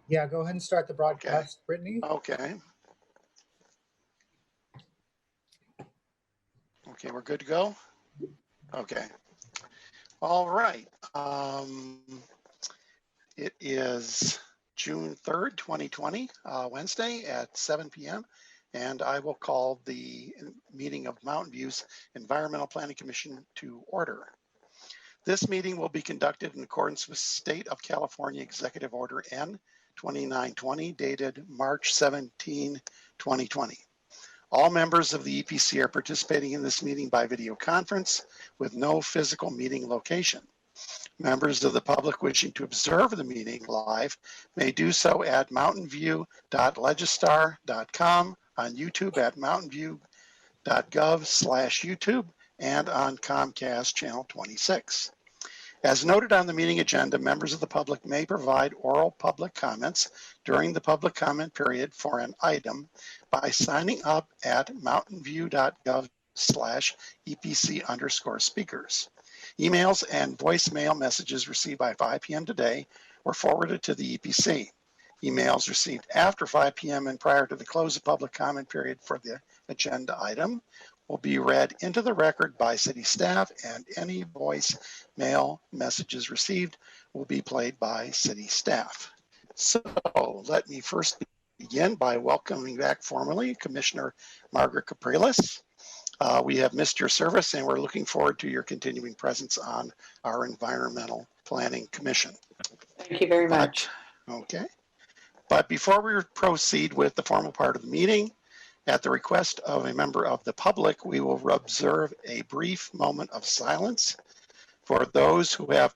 Yeah, go ahead and start the broadcast, Brittany. Okay. Okay, we're good to go? Okay. All right. It is June 3rd, 2020, Wednesday at 7 p.m. And I will call the meeting of Mountain View's Environmental Planning Commission to order. This meeting will be conducted in accordance with State of California Executive Order N 2920, dated March 17, 2020. All members of the EPC are participating in this meeting by video conference with no physical meeting location. Members of the public wishing to observe the meeting live may do so at mountainview.legistar.com, on YouTube at mountainview.gov/YouTube, and on Comcast channel 26. As noted on the meeting agenda, members of the public may provide oral public comments during the public comment period for an item by signing up at mountainview.gov/EPC_speakers. Emails and voicemail messages received by 5 p.m. today were forwarded to the EPC. Emails received after 5 p.m. and prior to the close of public comment period for the agenda item will be read into the record by city staff, and any voicemail messages received will be played by city staff. So let me first begin by welcoming back formally Commissioner Margaret Capriles. We have missed your service and we're looking forward to your continuing presence on our Environmental Planning Commission. Thank you very much. Okay. But before we proceed with the formal part of the meeting, at the request of a member of the public, we will observe a brief moment of silence for those who have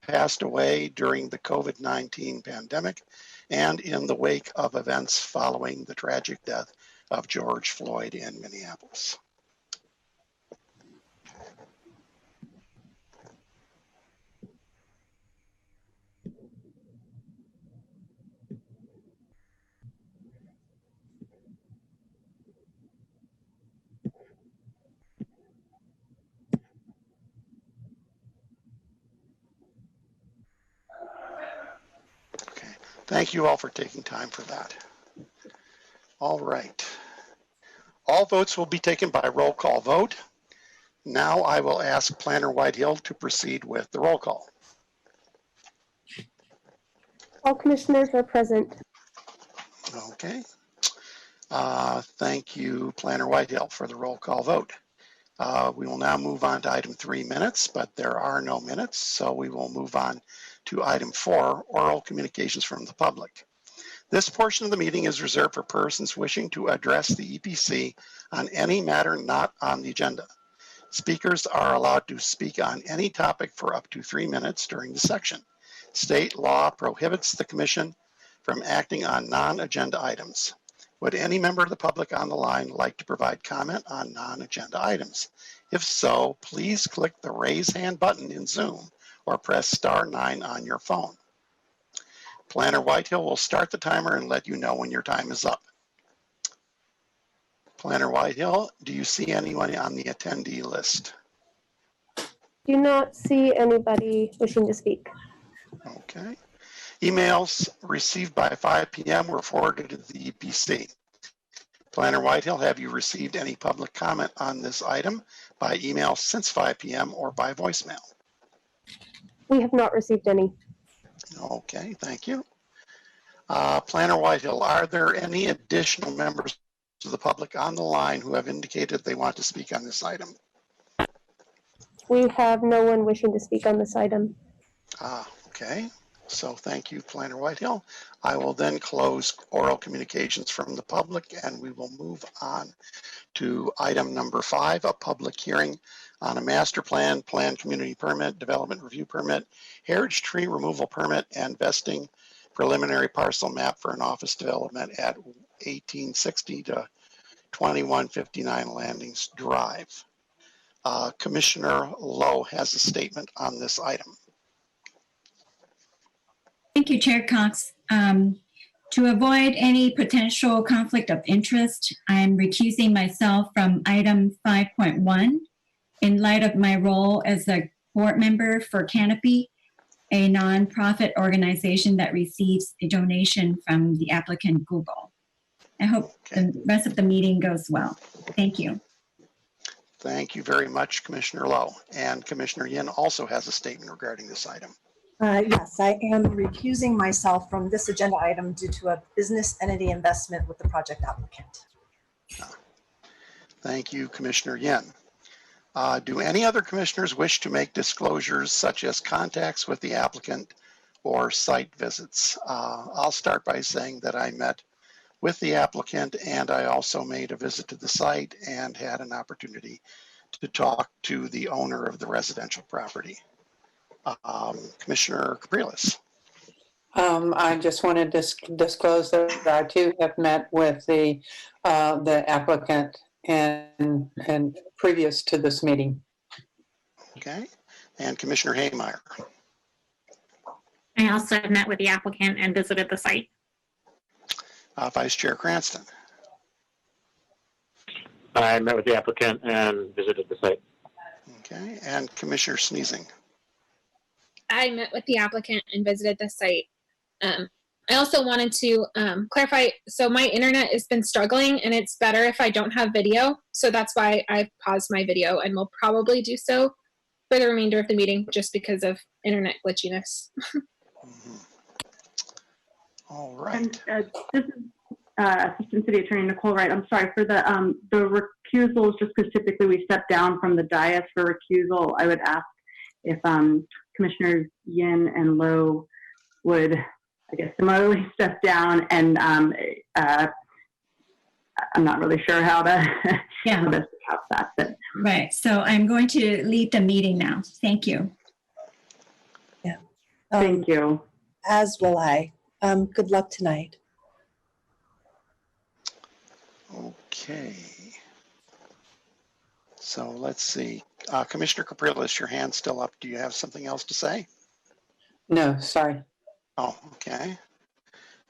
passed away during the COVID-19 pandemic and in the wake of events following the tragic death of George Floyd in Minneapolis. Thank you all for taking time for that. All right. All votes will be taken by roll call vote. Now I will ask Planner Whitehill to proceed with the roll call. All commissioners are present. Okay. Thank you, Planner Whitehill, for the roll call vote. We will now move on to item 3 minutes, but there are no minutes, so we will move on to item 4, oral communications from the public. This portion of the meeting is reserved for persons wishing to address the EPC on any matter not on the agenda. Speakers are allowed to speak on any topic for up to 3 minutes during the section. State law prohibits the commission from acting on non-agenda items. Would any member of the public on the line like to provide comment on non-agenda items? If so, please click the raise hand button in Zoom or press *9 on your phone. Planner Whitehill will start the timer and let you know when your time is up. Planner Whitehill, do you see anyone on the attendee list? Do not see anybody wishing to speak. Okay. Emails received by 5 p.m. were forwarded to the EPC. Planner Whitehill, have you received any public comment on this item by email since 5 p.m. or by voicemail? We have not received any. Okay, thank you. Planner Whitehill, are there any additional members of the public on the line who have indicated they want to speak on this item? We have no one wishing to speak on this item. Okay. So thank you, Planner Whitehill. I will then close oral communications from the public and we will move on to item number 5, a public hearing on a master plan, planned community permit, development review permit, heritage tree removal permit, and vesting preliminary parcel map for an office development at 1860 to 2159 Landings Drive. Commissioner Lowe has a statement on this item. Thank you, Chair Cox. To avoid any potential conflict of interest, I'm recusing myself from item 5.1 in light of my role as a board member for Canopy. a nonprofit organization that receives a donation from the applicant Google. I hope the rest of the meeting goes well. Thank you. Thank you very much, Commissioner Lowe. And Commissioner Yin also has a statement regarding this item. Yes, I am recusing myself from this agenda item due to a business entity investment with the project applicant. Thank you, Commissioner Yin. Do any other commissioners wish to make disclosures such as contacts with the applicant or site visits? I'll start by saying that I met with the applicant and I also made a visit to the site and had an opportunity to talk to the owner of the residential property. Commissioner Capriles. I just wanted to disclose that I too have met with the applicant and previous to this meeting. Okay, and Commissioner Haymeyer. I also met with the applicant and visited the site. Vice Chair Cranston. I met with the applicant and visited the site. Okay, and Commissioner Sneezing. I met with the applicant and visited the site. I also wanted to clarify, so my internet has been struggling and it's better if I don't have video. So that's why I've paused my video and will probably do so for the remainder of the meeting just because of internet glitchiness. All right. And this is Assistant City Attorney Nicole Wright. I'm sorry for the recusals, just because typically we step down from the dais for recusal. I would ask if Commissioners Yin and Lowe would, I guess, similarly step down, and I'm not really sure how to Yeah. how best to have that. But Right. So I'm going to leave the meeting now. Thank you. thank you. As will I. Good luck tonight. Okay. So let's see. Commissioner Capriles, your hand's still up. Do you have something else to say? No, sorry. Oh, okay.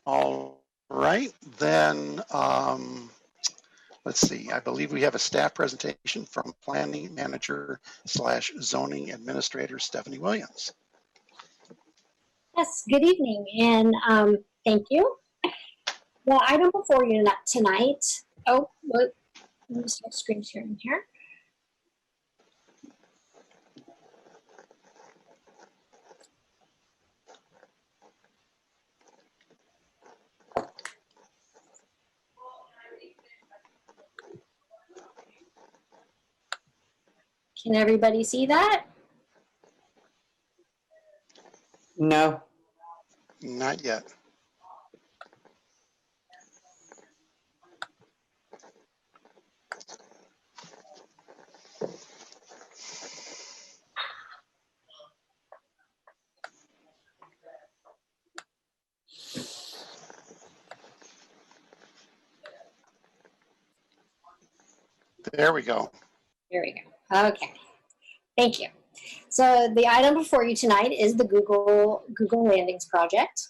All right, then let's see. I believe we have a staff presentation from Planning Manager / Zoning Administrator Stephanie Williams. Yes, good evening, and thank you. The item before you tonight, let me start screen sharing here. Can everybody see that? No. Not yet. There we go. Here we go. Okay. Thank you. So the item before you tonight is the Google Landings project.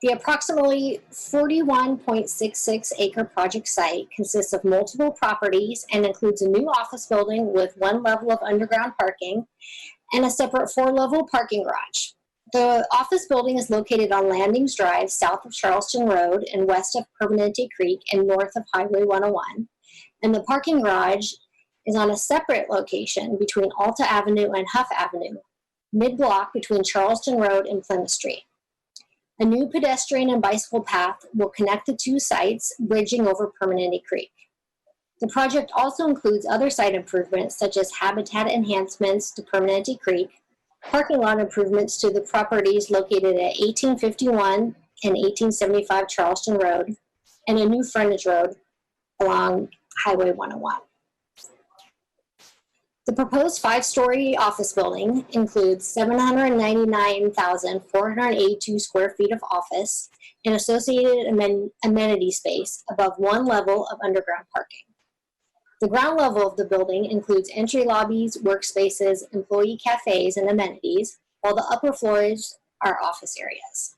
The approximately 41.66 acre project site consists of multiple properties and includes a new office building with one level of underground parking and a separate 4-level parking garage. The office building is located on Landings Drive, south of Charleston Road and west of Permanente Creek and north of Highway 101. And the parking garage is on a separate location between Alta Avenue and Huff Avenue, mid-block between Charleston Road and Plymouth Street. A new pedestrian and bicycle path will connect the two sites, bridging over Permanente Creek. The project also includes other site improvements such as habitat enhancements to Permanente Creek, parking lot improvements to the properties located at 1851 and 1875 Charleston Road, and a new frontage road along Highway 101. The proposed 5-story office building includes 799,482 square feet of office and associated amenity space above one level of underground parking. The ground level of the building includes entry lobbies, workspaces, employee cafes, and amenities, while the upper floors are office areas.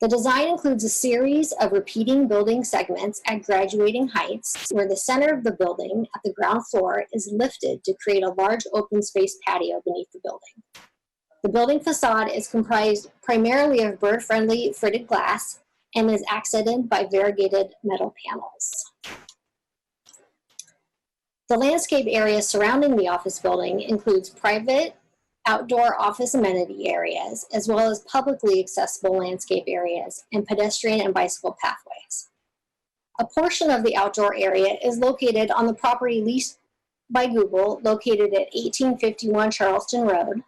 The design includes a series of repeating building segments at graduating heights, where the center of the building at the ground floor is lifted to create a large open space patio beneath the building. The building facade is comprised primarily of bird-friendly fritted glass and is accented by variegated metal panels. The landscape area surrounding the office building includes private outdoor office amenity areas, as well as publicly accessible landscape areas and pedestrian and bicycle pathways. A portion of the outdoor area is located on the property leased by Google, located at 1851 Charleston Road,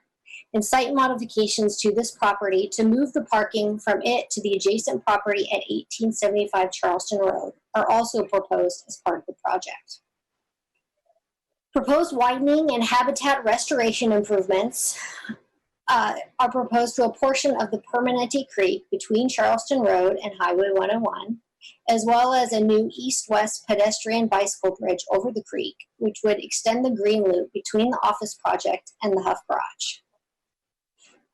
and site modifications to this property to move the parking from it to the adjacent property at 1875 Charleston Road are also proposed as part of the project. Proposed widening and habitat restoration improvements are proposed to a portion of the Permanente Creek between Charleston Road and Highway 101, as well as a new east-west pedestrian bicycle bridge over the creek, which would extend the green loop between the office project and the Huff Garage.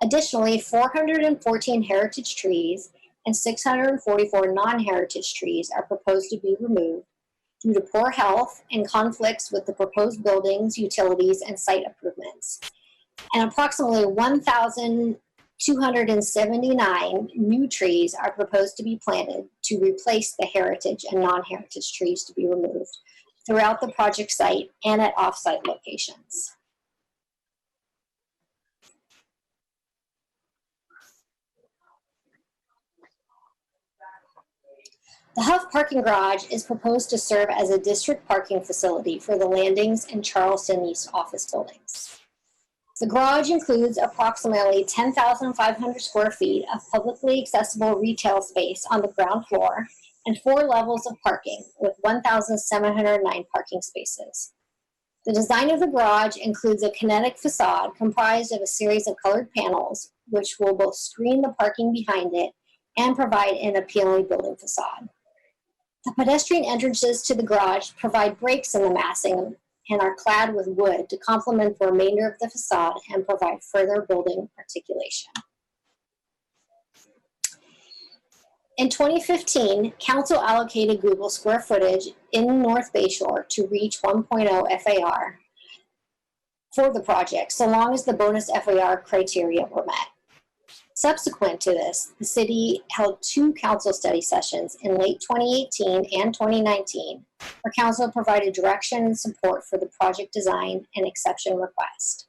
Additionally, 414 heritage trees and 644 non-heritage trees are proposed to be removed due to poor health and conflicts with the proposed buildings, utilities, and site improvements. And approximately 1,279 new trees are proposed to be planted to replace the heritage and non-heritage trees to be removed throughout the project site and at off-site locations. The Huff Parking Garage is proposed to serve as a district parking facility for the Landings and Charleston East office buildings. The garage includes approximately 10,500 square feet of publicly accessible retail space on the ground floor and 4 levels of parking with 1,709 parking spaces. The design of the garage includes a kinetic facade comprised of a series of colored panels, which will both screen the parking behind it and provide an appealing building facade. The pedestrian entrances to the garage provide breaks in the massing and are clad with wood to complement the remainder of the facade and provide further building articulation. In 2015, Council allocated Google square footage in North Bayshore to reach 1.0 FAR for the project, so long as the bonus FAR criteria were met. Subsequent to this, the city held 2 council study sessions in late 2018 and 2019, where council provided direction and support for the project design and exception request.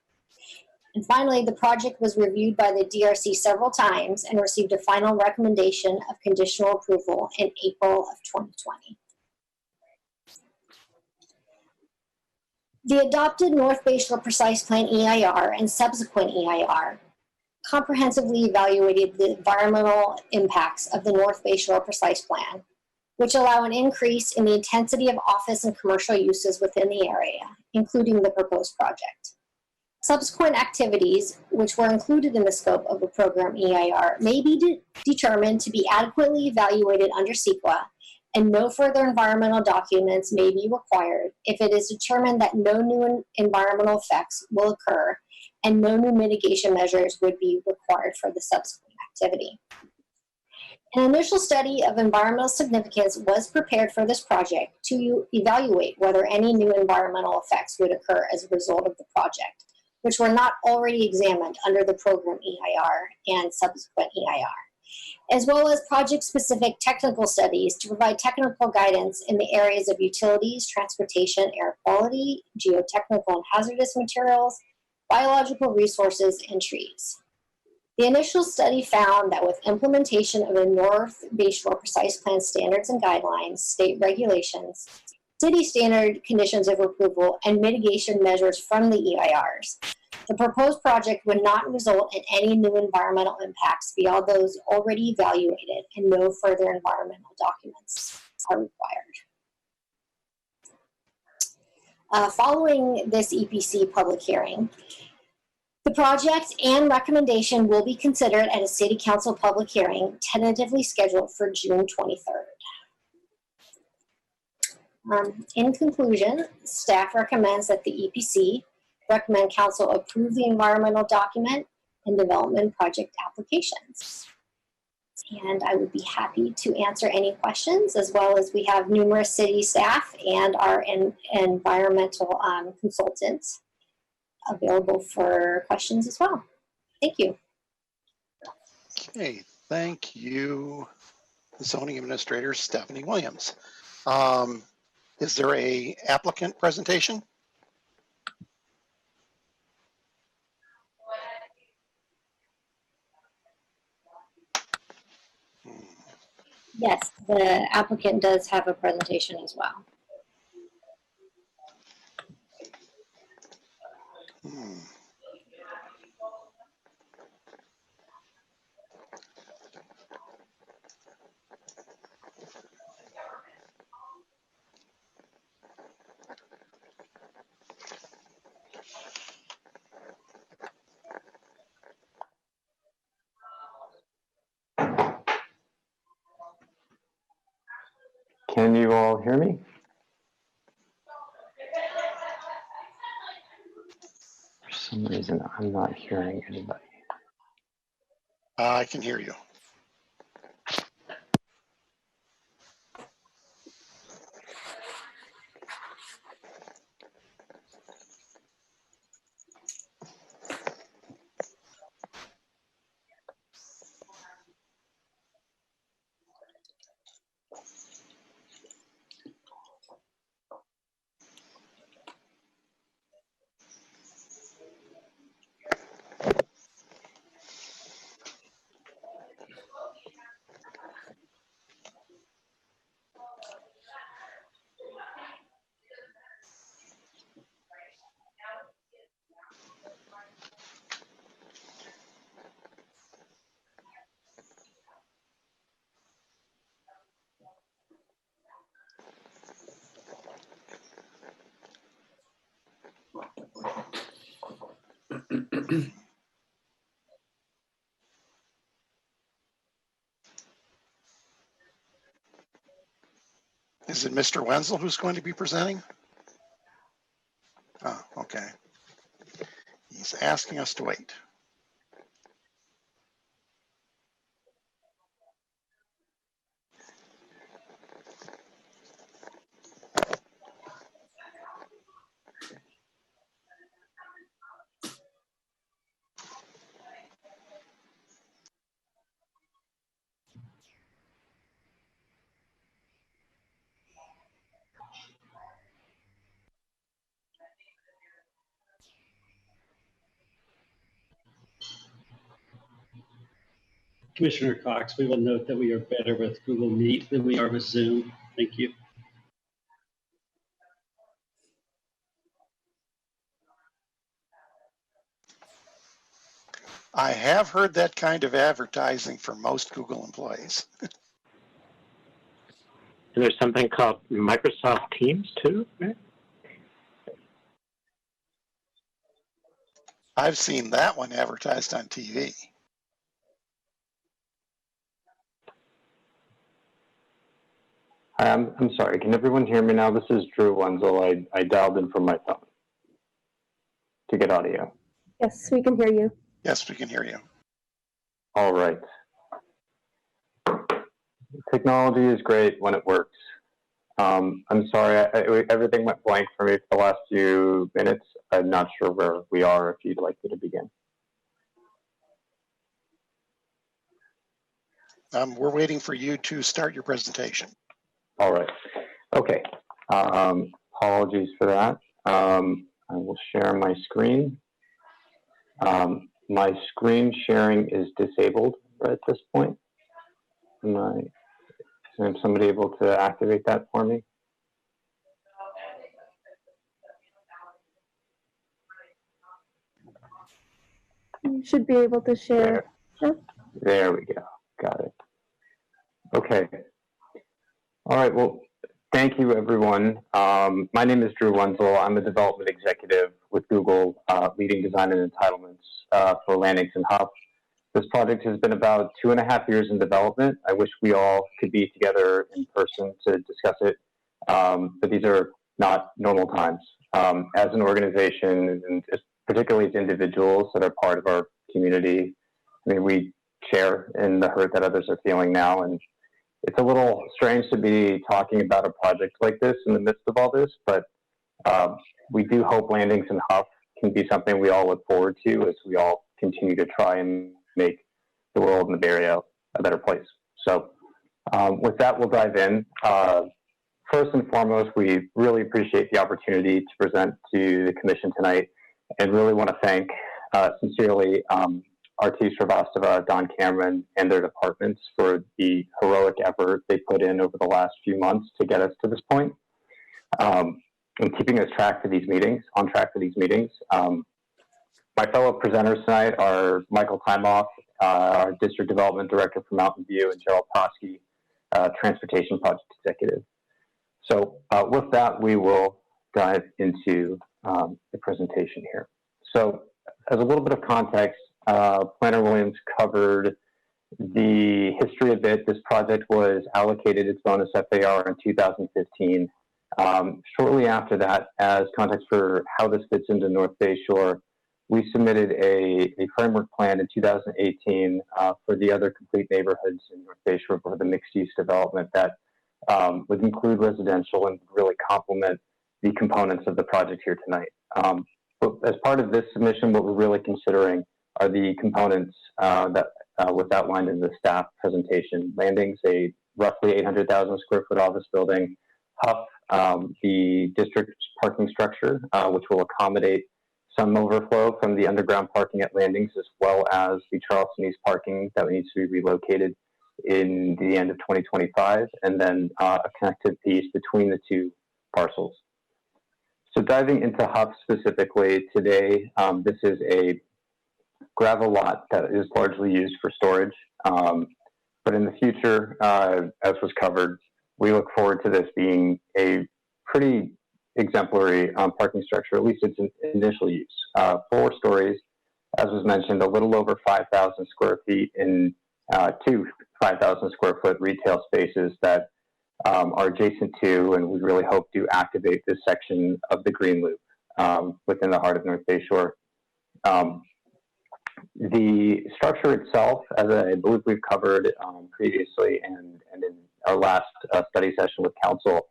And finally, the project was reviewed by the DRC several times and received a final recommendation of conditional approval in April of 2020. The adopted North Bayshore Precise Plan EIR and subsequent EIR comprehensively evaluated the environmental impacts of the North Bayshore Precise Plan, which allow an increase in the intensity of office and commercial uses within the area, including the proposed project. Subsequent activities, which were included in the scope of the program EIR, may be determined to be adequately evaluated under CEQA, and no further environmental documents may be required if it is determined that no new environmental effects will occur and no new mitigation measures would be required for the subsequent activity. An initial study of environmental significance was prepared for this project to evaluate whether any new environmental effects would occur as a result of the project, which were not already examined under the program EIR and subsequent EIR, as well as project-specific technical studies to provide technical guidance in the areas of utilities, transportation, air quality, geotechnical and hazardous materials, biological resources, and trees. The initial study found that with implementation of the North Bayshore Precise Plan standards and guidelines, state regulations, city standard conditions of approval, and mitigation measures from the EIRs, the proposed project would not result in any new environmental impacts beyond those already evaluated, and no further environmental documents are required. Following this EPC public hearing, the project and recommendation will be considered at a City Council public hearing tentatively scheduled for June 23rd. In conclusion, staff recommends that the EPC recommend Council approve the environmental document and development project applications. And I would be happy to answer any questions, as well as we have numerous city staff and our environmental consultants available for questions as well. Thank you. Okay, thank you, Zoning Administrator Stephanie Williams. Is there a applicant presentation? Yes, the applicant does have a presentation as well. Can you all hear me? For some reason, I'm not hearing anybody. I can hear you. Is it Mr. Wenzel who's going to be presenting? Oh, okay. He's asking us to wait. Commissioner Cox, we will note that we are better with Google Meet than we are with Zoom. Thank you. I have heard that kind of advertising from most Google employees. There's something called Microsoft Teams too, right? I've seen that one advertised on TV. I'm sorry, can everyone hear me now? This is Drew Wenzel. I dialed in from my phone to get audio. Yes, we can hear you. Yes, we can hear you. All right. Technology is great when it works. I'm sorry, everything went blank for me for the last few minutes. I'm not sure where we are, if you'd like me to begin. We're waiting for you to start your presentation. All right. Okay. Apologies for that. I will share my screen. My screen sharing is disabled at this point. Is somebody able to activate that for me? You should be able to share. There we go. Got it. Okay. All right. Well, thank you, everyone. My name is Drew Wenzel. I'm a development executive with Google, leading design and entitlements for Landings and Huff. This project has been about 2.5 years in development. I wish we all could be together in person to discuss it, but these are not normal times. As an organization, and particularly as individuals that are part of our community, I mean, we share in the hurt that others are feeling now, and it's a little strange to be talking about a project like this in the midst of all this, but we do hope Landings and Huff can be something we all look forward to as we all continue to try and make the world and the Bay Area a better place. So with that, we'll dive in. First and foremost, we really appreciate the opportunity to present to the Commission tonight, and really want to thank sincerely RT Srivastava, Don Cameron, and their departments for the heroic effort they put in over the last few months to get us to this point, and keeping us on track for these meetings. My fellow presenters tonight are Michael Timoff, our District Development Director for Mountain View, and Gerald Prosky, Transportation Project Executive. So with that, we will dive into the presentation here. So as a little bit of context, Planner Williams covered the history a bit. This project was allocated its bonus FAR in 2015. Shortly after that, as context for how this fits into North Bay Shore, we submitted a framework plan in 2018 for the other complete neighborhoods in North Bay Shore for the mixed-use development that would include residential and really complement the components of the project here tonight. But as part of this submission, what we're really considering are the components that was outlined in the staff presentation. Landings, a roughly 800,000 square foot office building. Huff, the district parking structure, which will accommodate some overflow from the underground parking at Landings, as well as the Charleston East parking that needs to be relocated in the end of 2025, and then a connective piece between the two parcels. So diving into Huff specifically today, this is a gravel lot that is largely used for storage. But in the future, as was covered, we look forward to this being a pretty exemplary parking structure, at least its initial use. 4 stories, as was mentioned, a little over 5,000 square feet in 2 5,000 square foot retail spaces that are adjacent to, and we really hope to activate this section of the Green Loop within the heart of North Bay Shore. The structure itself, as I believe we've covered previously and in our last study session with council,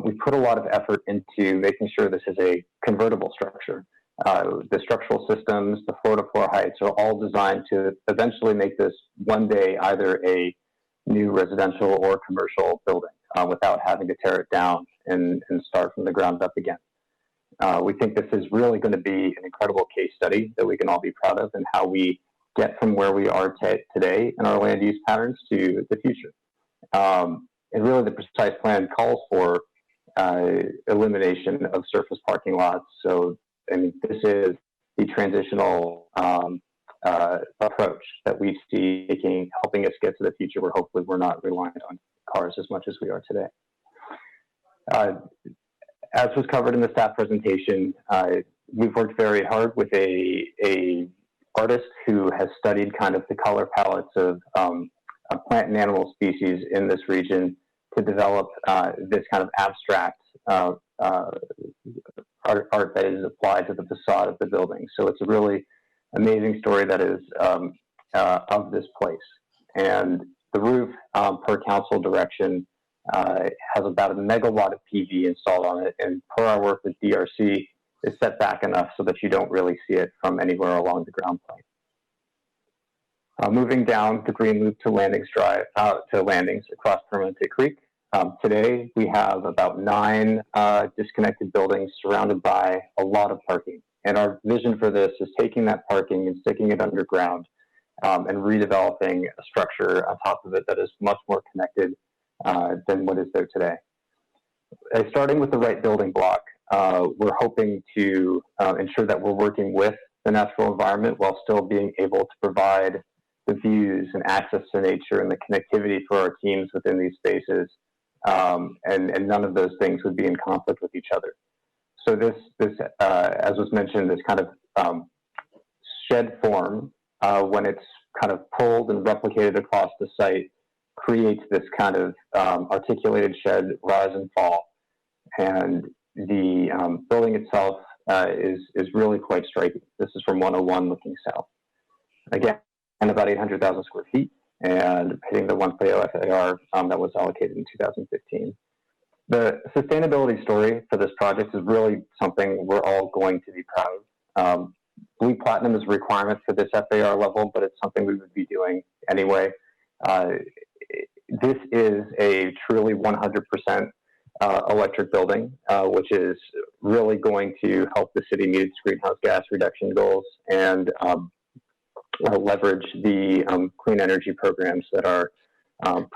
we put a lot of effort into making sure this is a convertible structure. The structural systems, the floor-to-floor heights are all designed to eventually make this one day either a new residential or commercial building without having to tear it down and start from the ground up again. We think this is really going to be an incredible case study that we can all be proud of, and how we get from where we are today in our land use patterns to the future. And really the precise plan calls for elimination of surface parking lots. So, I mean, this is the transitional approach that we see helping us get to the future where hopefully we're not reliant on cars as much as we are today. As was covered in the staff presentation, we've worked very hard with a artist who has studied kind of the color palettes of plant and animal species in this region to develop this kind of abstract art that is applied to the facade of the building. So it's a really amazing story that is of this place. And the roof, per council direction, has about a megawatt of PV installed on it, and per our work with DRC, is set back enough so that you don't really see it from anywhere along the ground plane. Moving down the Green Loop to Landings Drive, to Landings across Permanente Creek. Today, we have about 9 disconnected buildings surrounded by a lot of parking. And our vision for this is taking that parking and sticking it underground and redeveloping a structure on top of it that is much more connected than what is there today. Starting with the right building block, we're hoping to ensure that we're working with the natural environment while still being able to provide the views and access to nature and the connectivity for our teams within these spaces. And none of those things would be in conflict with each other. So this as was mentioned, this kind of shed form, when it's kind of pulled and replicated across the site, creates this kind of articulated shed rise and fall. And the building itself is really quite striking. This is from 101 looking south. Again, and about 800,000 square feet, and hitting the 1.0 FAR that was allocated in 2015. The sustainability story for this project is really something we're all going to be proud of. believe platinum is a requirement for this FAR level, but it's something we would be doing anyway. This is a truly 100% electric building, which is really going to help the city meet its greenhouse gas reduction goals and leverage the clean energy programs that are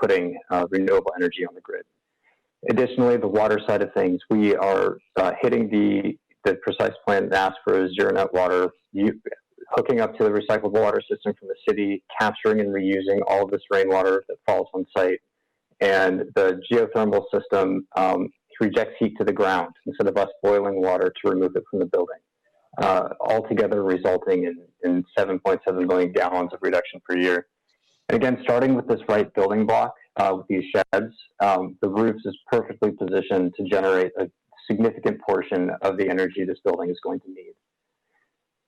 putting renewable energy on the grid. Additionally, the water side of things, we are hitting the precise plan asked for zero net water, hooking up to the recyclable water system from the city, capturing and reusing all of this rainwater that falls on site, and the geothermal system rejects heat to the ground instead of us boiling water to remove it from the building, altogether resulting in 7.7 million gallons of reduction per year. And again, starting with this right building block with these sheds, the roofs is perfectly positioned to generate a significant portion of the energy this building is going to need.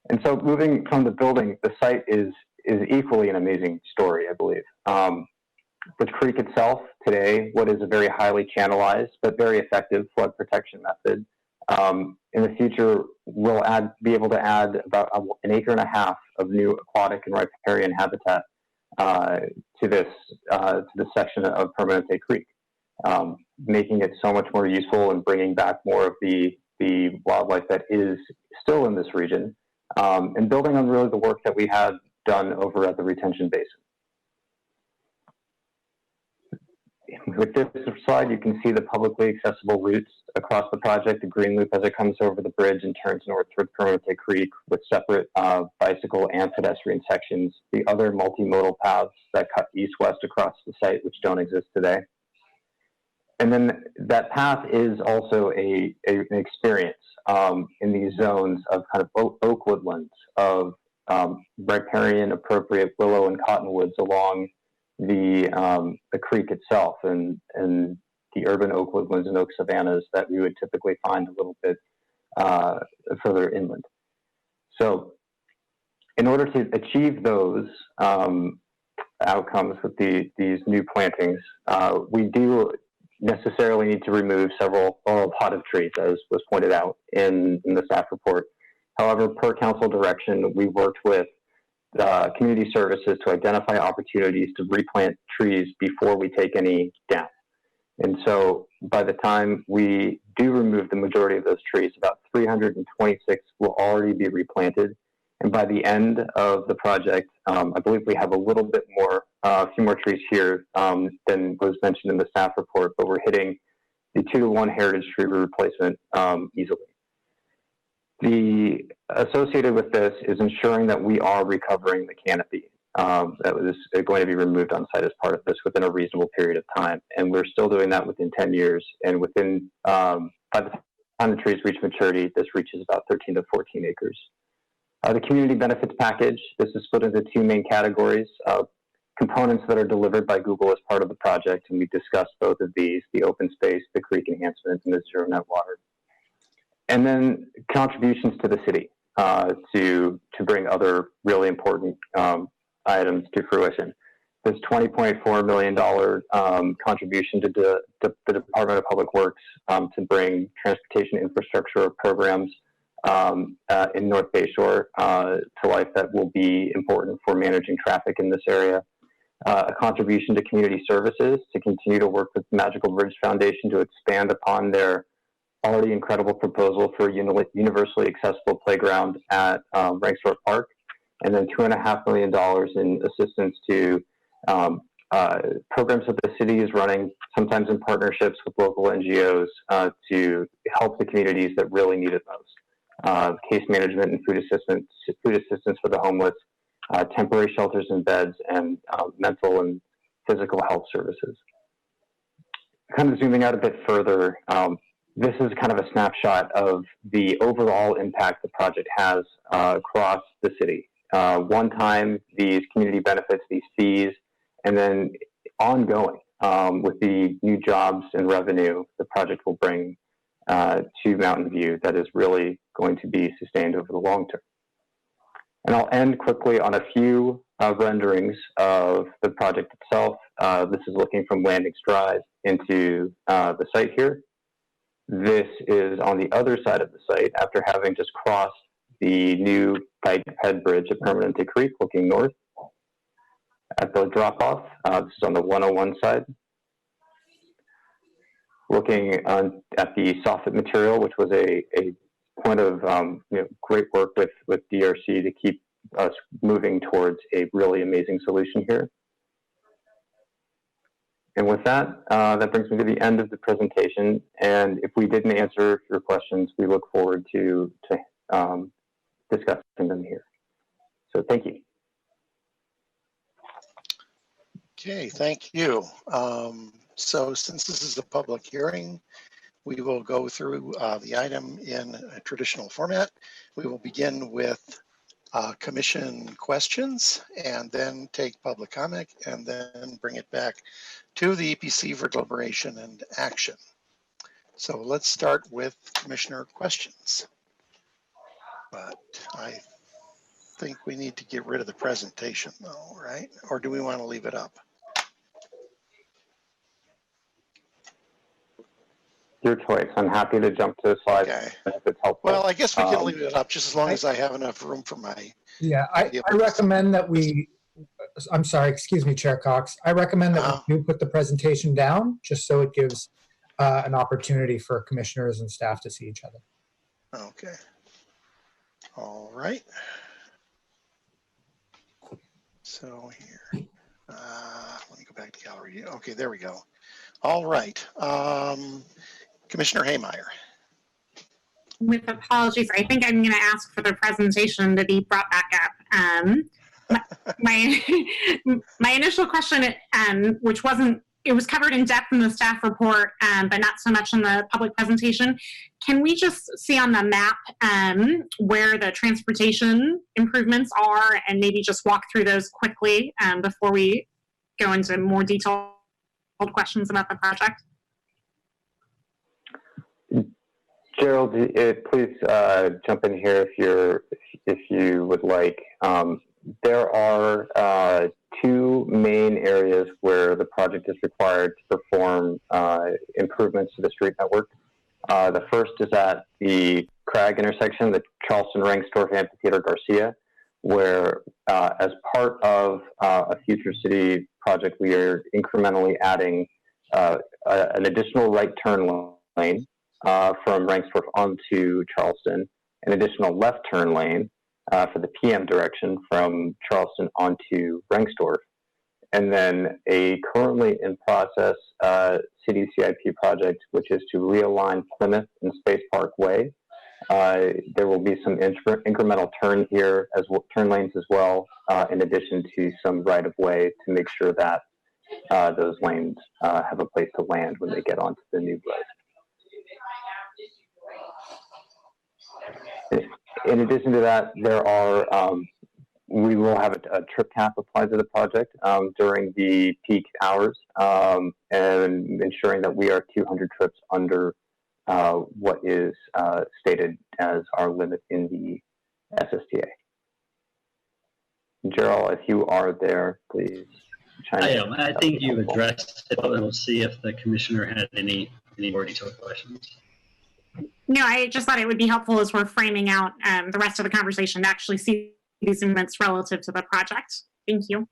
And so moving from the building, the site is equally an amazing story, I believe. The creek itself today, what is a very highly channelized but very effective flood protection method, in the future we'll be able to add about 1.5 acres of new aquatic and riparian habitat to this section of Permanente Creek, making it so much more useful and bringing back more of the wildlife that is still in this region, and building on really the work that we had done over at the retention basin. With this slide, you can see the publicly accessible routes across the project, the green loop as it comes over the bridge and turns north toward Permanente Creek with separate bicycle and pedestrian sections, the other multimodal paths that cut east-west across the site, which don't exist today. And then that path is also an experience in these zones of kind of oak woodlands, of riparian appropriate willow and cottonwoods along the creek itself, and the urban oak woodlands and oak savannas that we would typically find a little bit further inland. So in order to achieve those outcomes with these new plantings, we do necessarily need to remove a lot of trees, as was pointed out in the staff report. However, per council direction, we worked with community services to identify opportunities to replant trees before we take any down. And so by the time we do remove the majority of those trees, about 326 will already be replanted. And by the end of the project, I believe we have a little bit more, a few more trees here than was mentioned in the staff report, but we're hitting the 2-to-1 heritage tree replacement easily. The associated with this is ensuring that we are recovering the canopy that was going to be removed on site as part of this within a reasonable period of time. And we're still doing that within 10 years. And within, by the time the trees reach maturity, this reaches about 13 to 14 acres. The community benefits package, this is split into 2 main categories. Components that are delivered by Google as part of the project, and we discussed both of these, the open space, the creek enhancements, and the zero net water. And then contributions to the city to bring other really important items to fruition. There's $20.4 million contribution to the Department of Public Works to bring transportation infrastructure programs in North Bayshore to life that will be important for managing traffic in this area. A contribution to community services to continue to work with the Magical Bridge Foundation to expand upon their already incredible proposal for a universally accessible playground at Rankstorp Park, and then $2.5 million in assistance to programs that the city is running, sometimes in partnerships with local NGOs to help the communities that really need it most. Case management and food assistance for the homeless, temporary shelters and beds, and mental and physical health services. Kind of zooming out a bit further, this is kind of a snapshot of the overall impact the project has across the city. One time, these community benefits, these fees, and then ongoing with the new jobs and revenue the project will bring to Mountain View that is really going to be sustained over the long term. And I'll end quickly on a few renderings of the project itself. This is looking from Landings Drive into the site here. This is on the other side of the site after having just crossed the new Pike Head Bridge at Permanente Creek, looking north. At the drop-off, this is on the 101 side. Looking at the soffit material, which was a point of great work with DRC to keep us moving towards a really amazing solution here. And with that, that brings me to the end of the presentation. And if we didn't answer your questions, we look forward to discussing them here. So thank you. Okay, thank you. So since this is a public hearing, we will go through the item in a traditional format. We will begin with commission questions and then take public comment and then bring it back to the EPC for deliberation and action. So let's start with commissioner questions. But I think we need to get rid of the presentation though, right? Or do we want to leave it up? Your choice. I'm happy to jump to the slide Okay. if it's helpful. Well, I guess we can leave it up just as long as I have enough room for my. Yeah, I recommend that we, I'm sorry, excuse me, Chair Cox. I recommend that we do put the presentation down just so it gives an opportunity for commissioners and staff to see each other. Okay. All right. So here, let me go back to gallery. Okay, there we go. All right. Commissioner Haymeyer. With apologies, I think I'm going to ask for the presentation to be brought back up. My initial question, which wasn't, it was covered in depth in the staff report, but not so much in the public presentation. Can we just see on the map where the transportation improvements are and maybe just walk through those quickly before we go into more detailed questions about the project? Gerald, please jump in here if you would like. There are two main areas where the project is required to perform improvements to the street network. The first is at the Crag intersection, the Charleston-Rangsdorf Amphitheater Garcia, where as part of a future city project, we are incrementally adding an additional right turn lane from Rangsdorf onto Charleston, an additional left turn lane for the PM direction from Charleston onto Rangsdorf, and then a currently in process city CIP project, which is to realign Plymouth and Space Park Way. There will be some incremental turn lanes as well, in addition to some right of way to make sure that those lanes have a place to land when they get onto the new road. In addition to that, there are we will have a trip cap applied to the project during the peak hours, and ensuring that we are 200 trips under what is stated as our limit in the SSTA. Gerald, if you are there, please chime in. I am. I think you've addressed it, but we'll see if the commissioner had any more detailed questions. No, I just thought it would be helpful as we're framing out the rest of the conversation to actually see these movements relative to the project. Thank you.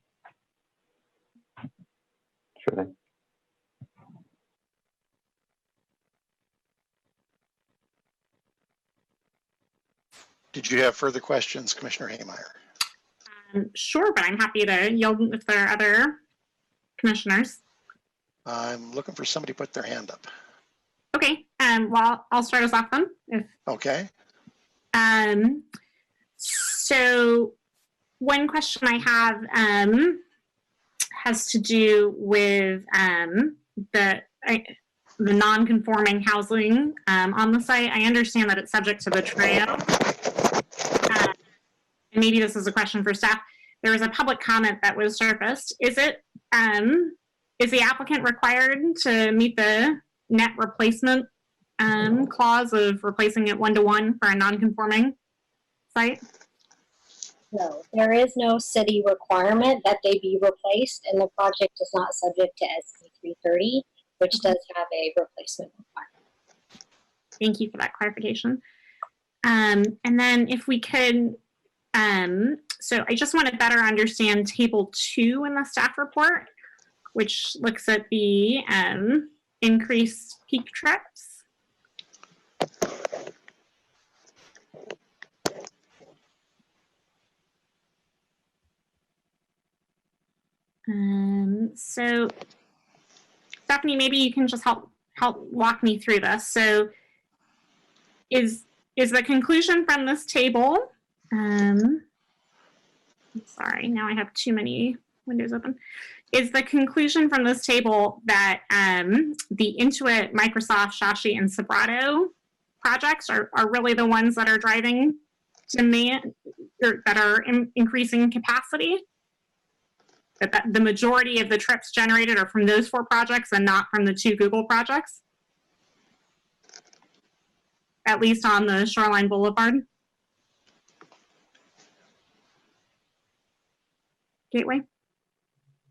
Sure thing. Did you have further questions, Commissioner Haymeyer? Sure, but I'm happy to yield if there are other commissioners. I'm looking for somebody to put their hand up. Okay, well, I'll start us off then. Okay. So one question I have has to do with the non-conforming housing on the site. I understand that it's subject to the trail. And maybe this is a question for staff. There was a public comment that was surfaced. Is the applicant required to meet the net replacement clause of replacing it 1-to-1 for a non-conforming site? No, there is no city requirement that they be replaced, and the project is not subject to SC 330, which does have a replacement requirement. Thank you for that clarification. And then if we could So I just want to better understand table 2 in the staff report, which looks at the increased peak trips. So Stephanie, maybe you can just help walk me through this. So is the conclusion from this table, sorry, now I have too many windows open. Is the conclusion from this table that the Intuit, Microsoft, Shashi, and Serato projects are really the ones that are driving demand, or that are increasing capacity? That the majority of the trips generated are from those 4 projects and not from the 2 Google projects? At least on the Shoreline Boulevard Gateway?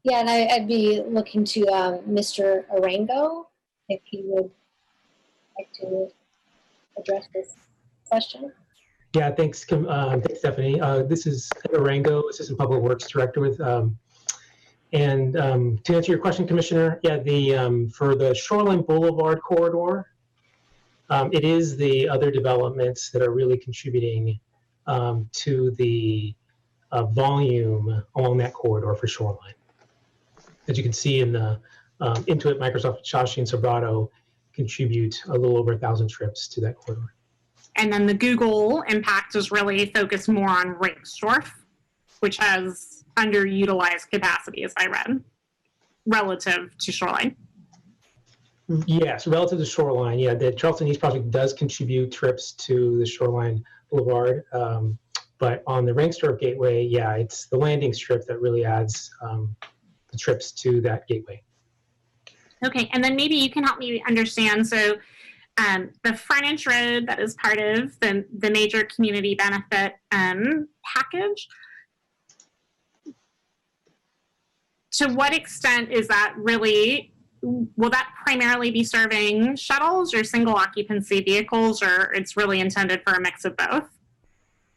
Yeah, and I'd be looking to Mr. Arango, if he would like to address this question. Yeah, thanks, thanks Stephanie. This is Arango, Assistant Public Works Director with, and to answer your question, Commissioner, yeah, for the Shoreline Boulevard corridor, it is the other developments that are really contributing to the volume along that corridor for Shoreline. As you can see in the Intuit, Microsoft, Shashi, and Serato contribute a little over 1,000 trips to that corridor. And then the Google impact is really focused more on Ringstorf, which has underutilized capacity, as I read, relative to Shoreline. Yes, relative to Shoreline, yeah, the Charleston East project does contribute trips to the Shoreline Boulevard, but on the Ringstorf Gateway, yeah, it's the landing strip that really adds the trips to that gateway. Okay, and then maybe you can help me understand, so the frontage road that is part of the major community benefit package, to what extent is that really, will that primarily be serving shuttles or single occupancy vehicles, or it's really intended for a mix of both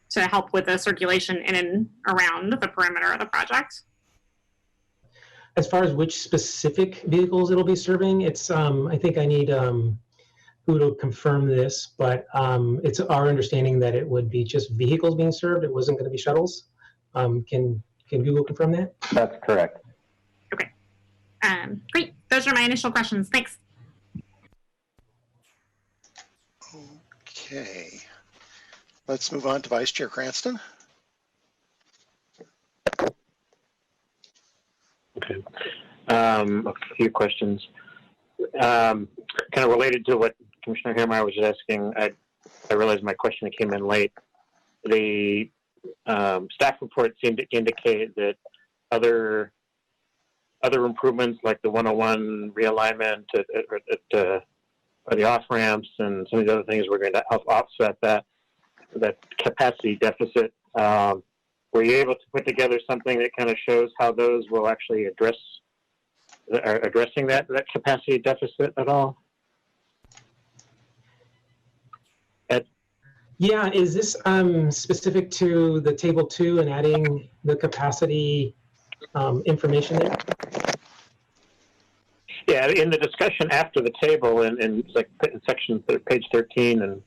to help with the circulation in and around the perimeter of the project? As far as which specific vehicles it'll be serving, it's I think I need who to confirm this, but it's our understanding that it would be just vehicles being served. It wasn't going to be shuttles. Can Google confirm that? That's correct. Okay. Great. Those are my initial questions. Thanks. Okay. Let's move on to Vice Chair Cranston. Okay. A few questions. Kind of related to what Commissioner Hairmeyer was asking, I realized my question came in late. The staff report seemed to indicate that other improvements like the 101 realignment or the off ramps and some of the other things were going to help offset that capacity deficit. Were you able to put together something that kind of shows how those will actually addressing that capacity deficit at all? Yeah, is this specific to the table 2 and adding the capacity information there? Yeah, in the discussion after the table, and like in section page 13, and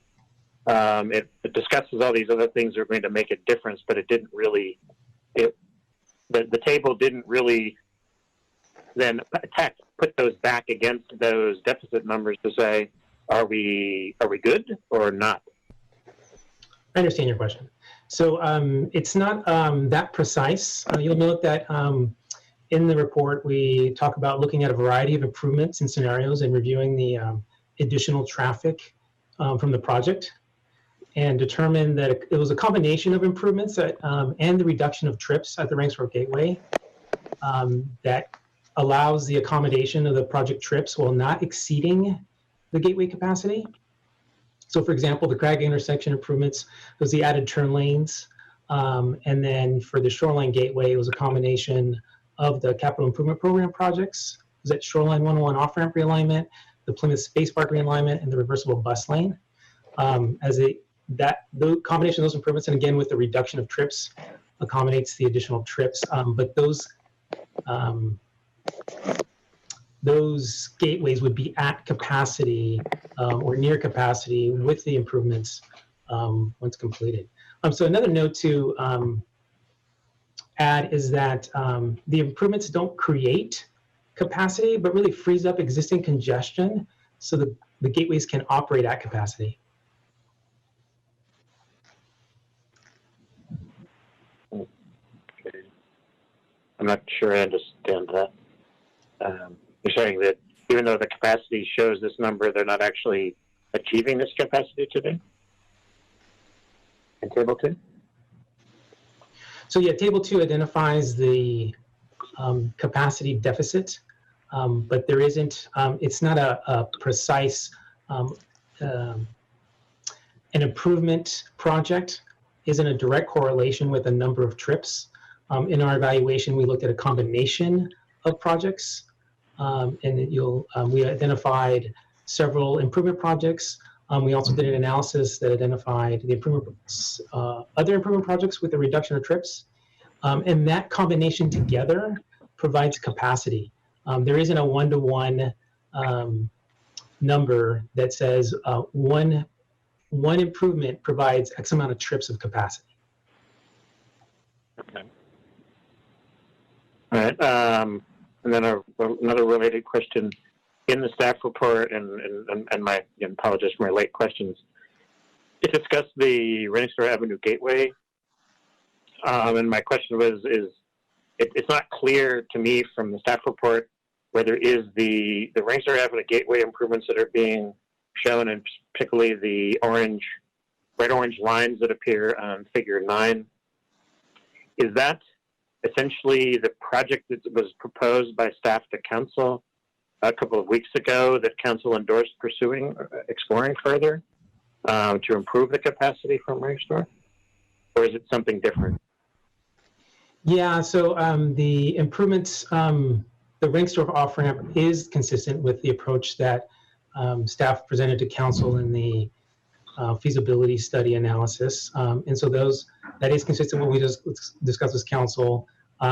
it discusses all these other things that are going to make a difference, but it didn't really. The table didn't really then put those back against those deficit numbers to say, are we good or not? I understand your question. So it's not that precise. You'll note that in the report, we talk about looking at a variety of improvements and scenarios and reviewing the additional traffic from the project, and determined that it was a combination of improvements that, and the reduction of trips at the Ringstorf Gateway that allows the accommodation of the project trips while not exceeding the gateway capacity. So for example, the Crag intersection improvements was the added turn lanes. And then for the Shoreline Gateway, it was a combination of the capital improvement program projects. It was that Shoreline 101 off-ramp realignment, the Plymouth Space Park realignment, and the reversible bus lane. As it the combination of those improvements, and again with the reduction of trips, accommodates the additional trips. But those gateways would be at capacity or near capacity with the improvements once completed. So another note to add is that the improvements don't create capacity, but really frees up existing congestion so that the gateways can operate at capacity. Okay. I'm not sure I understand that. You're saying that even though the capacity shows this number, they're not actually achieving this capacity today? In Table 2? So yeah, Table 2 identifies the capacity deficit, but there isn't, it's not a precise, an improvement project isn't a direct correlation with the number of trips. In our evaluation, we looked at a combination of projects, and we identified several improvement projects. We also did an analysis that identified the improvement, other improvement projects with a reduction of trips. And that combination together provides capacity. There isn't a one-to-one number that says one improvement provides X amount of trips of capacity. Okay. All right. And then another related question. In the staff report, and my apologies for my late questions, it discussed the Rainister Avenue Gateway. And my question was, it's not clear to me from the staff report whether is the Rainister Avenue Gateway improvements that are being shown, and particularly the red orange lines that appear on Figure 9, is that essentially the project that was proposed by staff to council a couple of weeks ago that council endorsed exploring further to improve the capacity from Rainister? Or is it something different? Yeah, so the improvements, the Rainister off-ramp is consistent with the approach that staff presented to council in the feasibility study analysis. And so that is consistent with what we just discussed with council.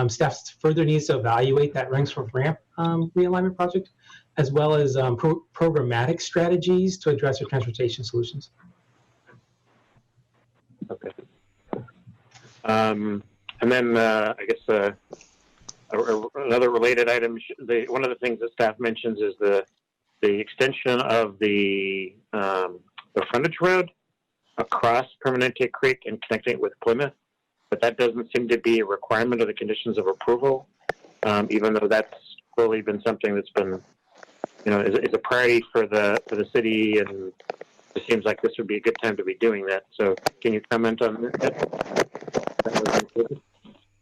Staff further needs to evaluate that Rainister ramp realignment project, as well as programmatic strategies to address their transportation solutions. Okay. And then I guess another related item, one of the things that staff mentions is the extension of the frontage road across Permanente Creek and connecting it with Plymouth, but that doesn't seem to be a requirement of the conditions of approval, even though that's clearly been something that's been, is a priority for the city, and it seems like this would be a good time to be doing that. So can you comment on that?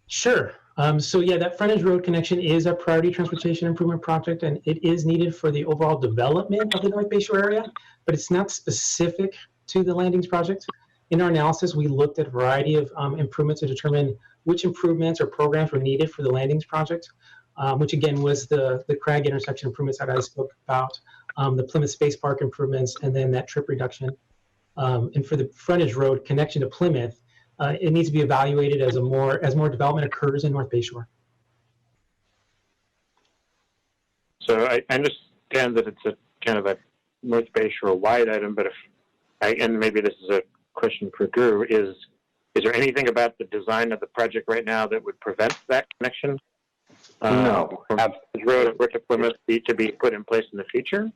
Sure. So yeah, that frontage road connection is a priority transportation improvement project, and it is needed for the overall development of the North Bay Shore area, but it's not specific to the landings project. In our analysis, we looked at a variety of improvements to determine which improvements or programs were needed for the landings project, which again was the Crag intersection improvements that I spoke about, the Plymouth Space Park improvements, and then that trip reduction. And for the frontage road connection to Plymouth, it needs to be evaluated as more development occurs in North Bay Shore. So I understand that it's a kind of a North Bay Shore wide item, but and maybe this is a question for Drew, is there anything about the design of the project right now that would prevent that connection? No. From the road over to Plymouth to be put in place in the future?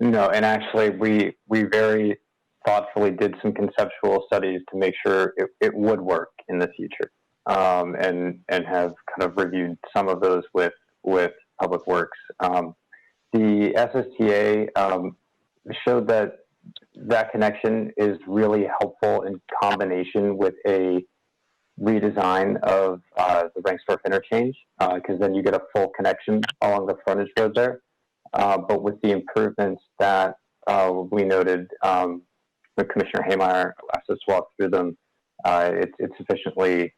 No, and actually we very thoughtfully did some conceptual studies to make sure it would work in the future, and have kind of reviewed some of those with Public Works. The SSTA showed that connection is really helpful in combination with a redesign of the Ranksdorf interchange, because then you get a full connection along the frontage road there. But with the improvements that we noted, Commissioner Haymeyer asked us to walk through them, it sufficiently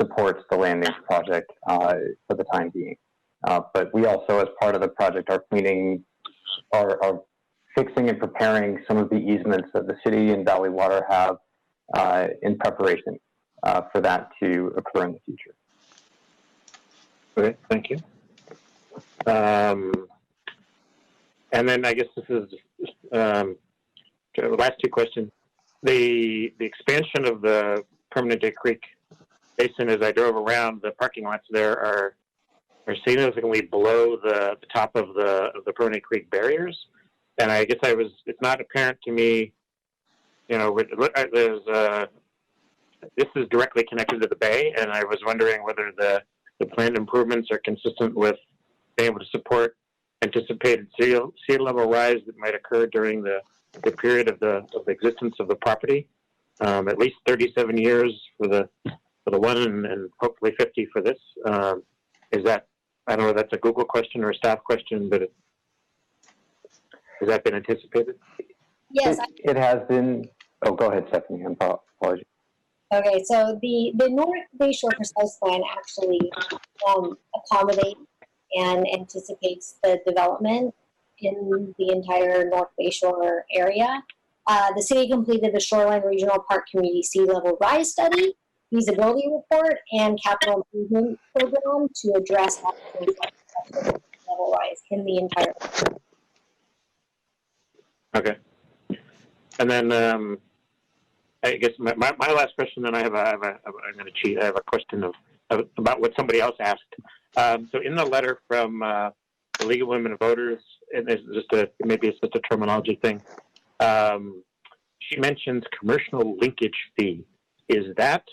supports the landings project for the time being. But we also, as part of the project, are fixing and preparing some of the easements that the city and Valley Water have in preparation for that to occur in the future. Okay, thank you. And then I guess this is the last two questions. The expansion of the Permanente Creek Basin, as I drove around, the parking lots there are significantly below the top of the Permanente Creek barriers. And I guess it's not apparent to me, you know, this is directly connected to the bay, and I was wondering whether the planned improvements are consistent with being able to support anticipated sea level rise that might occur during the period of the existence of the property. At least 37 years for the one, and hopefully 50 for this. Is that, I don't know if that's a Google question or a staff question, but has that been anticipated? Yes. It has been. Oh, go ahead, Stephanie. Apologies. Okay, so the North Bayshore Precise Plan actually accommodates and anticipates the development in the entire North Bayshore area. The city completed the Shoreline Regional Park Community Sea Level Rise Study, feasibility report, and capital improvement program to address that level rise in the entire. Okay. And then I guess my last question. Then I'm going to cheat. I have a question about what somebody else asked. So in the letter from the League of Women Voters, and it's maybe it's just a terminology thing. She mentions commercial linkage fee. Is that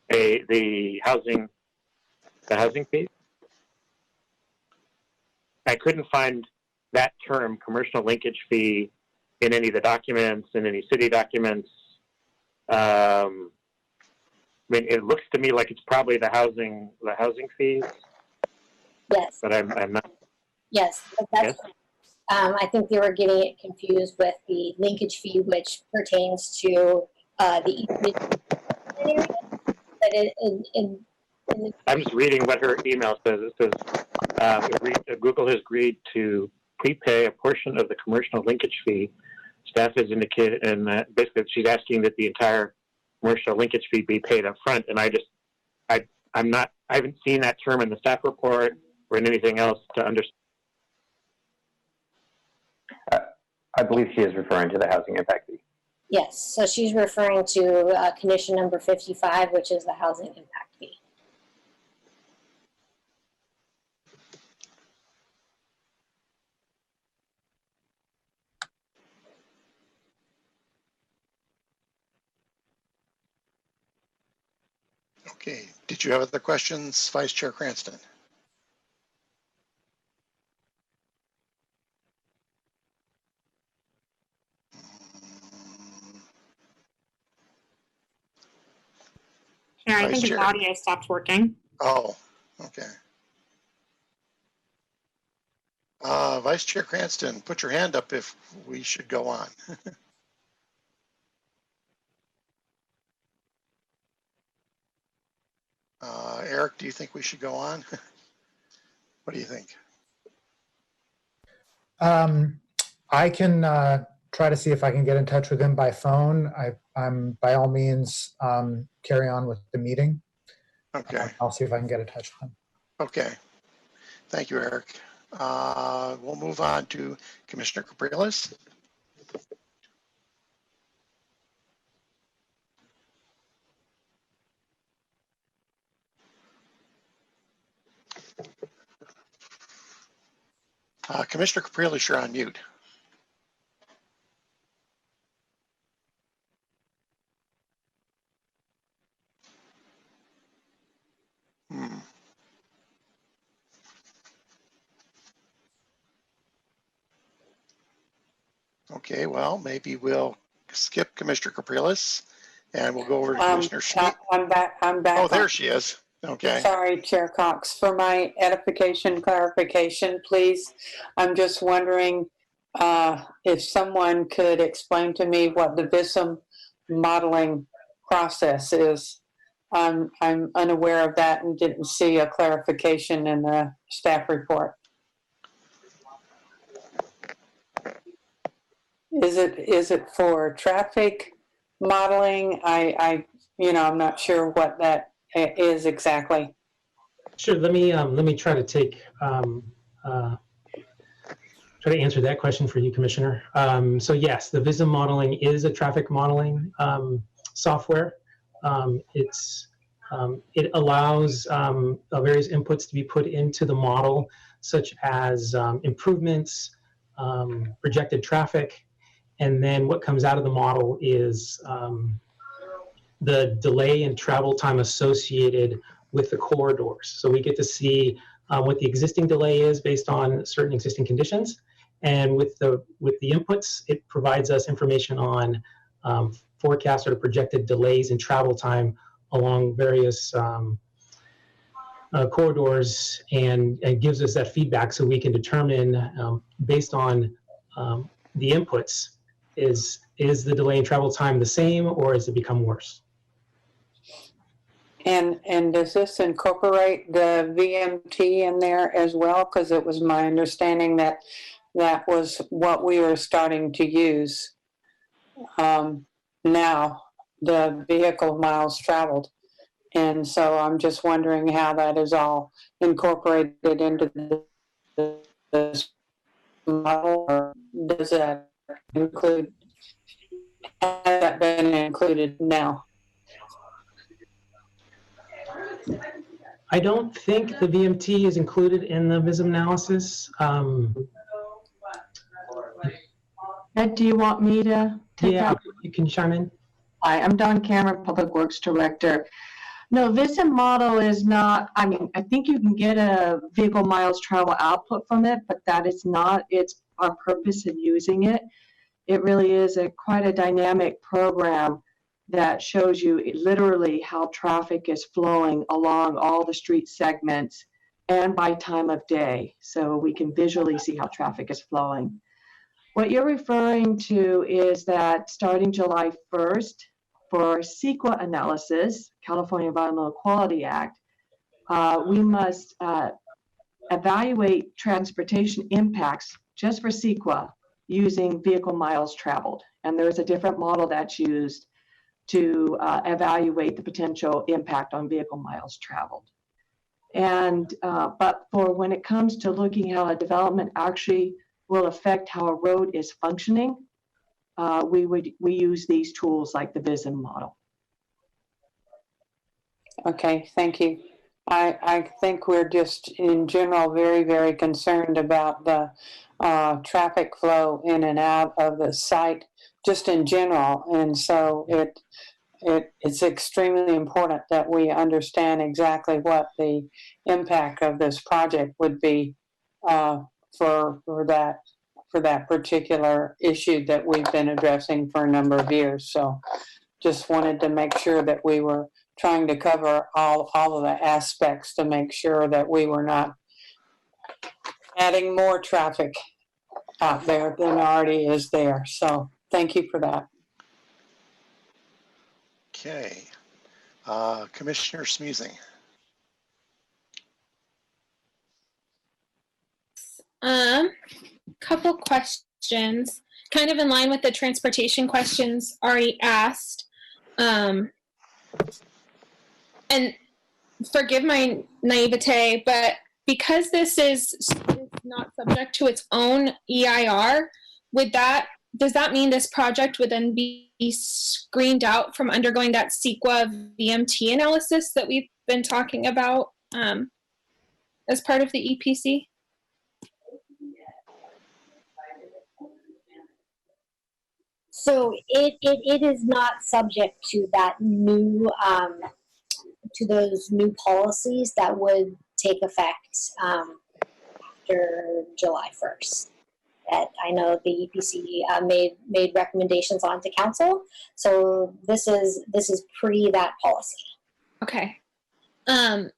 the housing fee? I couldn't find that term, commercial linkage fee, in any of the documents, in any city documents. I mean, it looks to me like it's probably the housing fees. Yes. But I'm not. Yes, that's correct. I think they were getting it confused with the linkage fee, which pertains to the easement area. But I'm just reading what her email says. It says, Google has agreed to prepay a portion of the commercial linkage fee. Staff has indicated, and basically she's asking that the entire commercial linkage fee be paid up front. And I haven't seen that term in the staff report or in anything else to understand. I believe she is referring to the housing impact fee. yes, so she's referring to condition number 55, which is the housing impact fee. Okay, did you have other questions, Vice Chair Cranston? Yeah, I Vice think his Chair. audio stopped working. Oh, okay. Vice Chair Cranston, put your hand up if we should go on. Eric, do you think we should go on? What do you think? I can try to see if I can get in touch with him by phone. I'm by all means carry on with the meeting. Okay. I'll see if I can get in touch with him. Okay. Thank you, Eric. We'll move on to Commissioner Capriles. Commissioner Capriles, you're on mute. Okay, well, maybe we'll skip Commissioner Capriles and we'll go over to Commissioner Schmidt. I'm back. Oh, there she is. Okay. Sorry, Chair Cox. For my edification, clarification, please. I'm just wondering if someone could explain to me what the VISM modeling process is. I'm unaware of that and didn't see a clarification in the staff report. Is it for traffic modeling? I'm not sure what that is exactly. Sure. Let me try to try to answer that question for you, Commissioner. So yes, the VISM modeling is a traffic modeling software. It allows various inputs to be put into the model, such as improvements, projected traffic, and then what comes out of the model is the delay in travel time associated with the corridors. So we get to see what the existing delay is based on certain existing conditions, and with the inputs, it provides us information on forecast or projected delays in travel time along various corridors, and gives us that feedback so we can determine based on the inputs, is the delay in travel time the same or has it become worse? And does this incorporate the VMT in there as well? Because it was my understanding that that was what we were starting to use now, the vehicle miles traveled. And so I'm just wondering how that is all incorporated into this model, or does that include, has that been included now? I don't think the VMT is included in the VISM analysis. Ed, do you want me to take that? You can chime in. Hi, I'm Dawn Cameron, Public Works Director. No, VISM model is not, I think you can get a vehicle miles travel output from it, but that is not our purpose in using it. It really is quite a dynamic program that shows you literally how traffic is flowing along all the street segments and by time of day. So we can visually see how traffic is flowing. What you're referring to is that starting July 1st, for CEQA analysis, California Environmental Quality Act, we must evaluate transportation impacts just for CEQA using vehicle miles traveled. And there's a different model that's used to evaluate the potential impact on vehicle miles traveled. And but for when it comes to looking how a development actually will affect how a road is functioning, we use these tools like the VISM model. Okay, thank you. I think we're just in general very, very concerned about the traffic flow in and out of the site, just in general. And so it's extremely important that we understand exactly what the impact of this project would be for that particular issue that we've been addressing for a number of years. So just wanted to make sure that we were trying to cover all of the aspects to make sure that we were not adding more traffic out there than already is there. So thank you for that. Okay. Commissioner Smeezing. Couple questions, kind of in line with the transportation questions already asked. And forgive my naivete, but because this is not subject to its own EIR, does that mean this project would then be screened out from undergoing that CEQA VMT analysis that we've been talking about as part of the EPC? So it is not subject to that new, to those new policies that would take effect after July 1st. That I know the EPC made recommendations on to council. So this is pre that policy. Okay.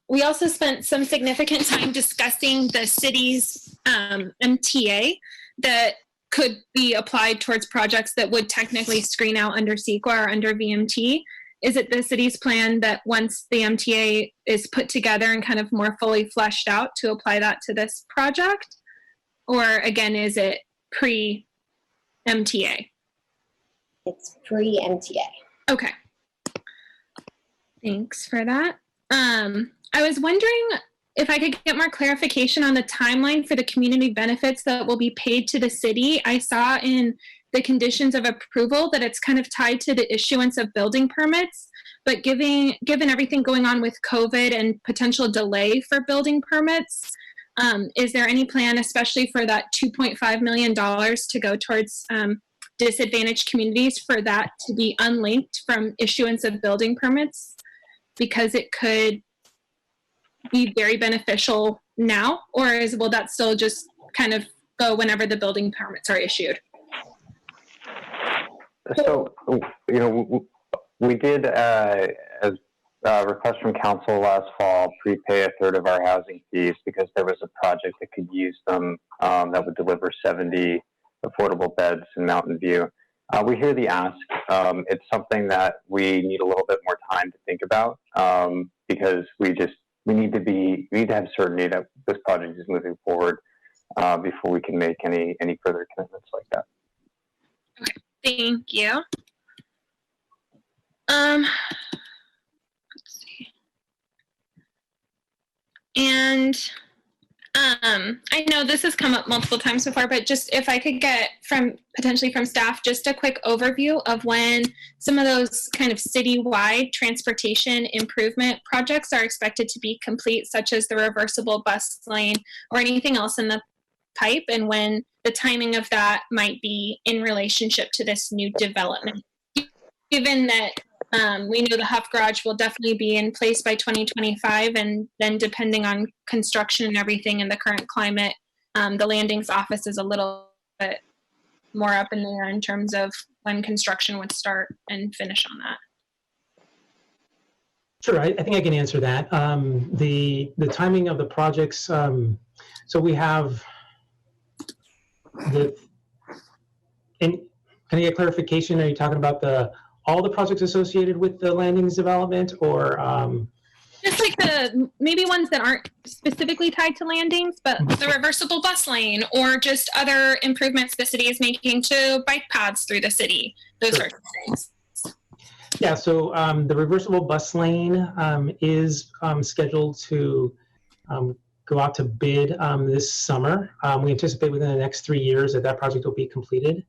We also spent some significant time discussing the city's MTA that could be applied towards projects that would technically screen out under CEQA or under VMT. Is it the city's plan that once the MTA is put together and kind of more fully fleshed out to apply that to this project? Or again, is it pre MTA? It's pre-MTA. Okay. Thanks for that. I was wondering if I could get more clarification on the timeline for the community benefits that will be paid to the city. I saw in the conditions of approval that it's kind of tied to the issuance of building permits, but given everything going on with COVID and potential delay for building permits, is there any plan, especially for that $2.5 million to go towards disadvantaged communities, for that to be unlinked from issuance of building permits? Because it could be very beneficial now, or will that still just kind of go whenever the building permits are issued? So, you know, we did, as a request from council last fall, prepay a third of our housing fees because there was a project that could use them that would deliver 70 affordable beds in Mountain View. We hear the ask. It's something that we need a little bit more time to think about because we need to have certainty that this project is moving forward before we can make any further commitments like that. Okay, thank you. Let's see. And I know this has come up multiple times before, but just if I could get potentially from staff, just a quick overview of when some of those kind of citywide transportation improvement projects are expected to be complete, such as the reversible bus lane or anything else in the pipe, and when the timing of that might be in relationship to this new development. Given that we know the Huff Garage will definitely be in place by 2025, and then depending on construction and everything in the current climate, the landings office is a little bit more up in the air in terms of when construction would start and finish on that. Sure, I think I can answer that. The timing of the projects, so we have and can I get clarification? Are you talking about all the projects associated with the landings development, or just like maybe ones that aren't specifically tied to landings, but the reversible bus lane, or just other improvements the city is making to bike paths through the city, those sorts of things. Yeah, so the reversible bus lane is scheduled to go out to bid this summer. We anticipate within the next 3 years that project will be completed.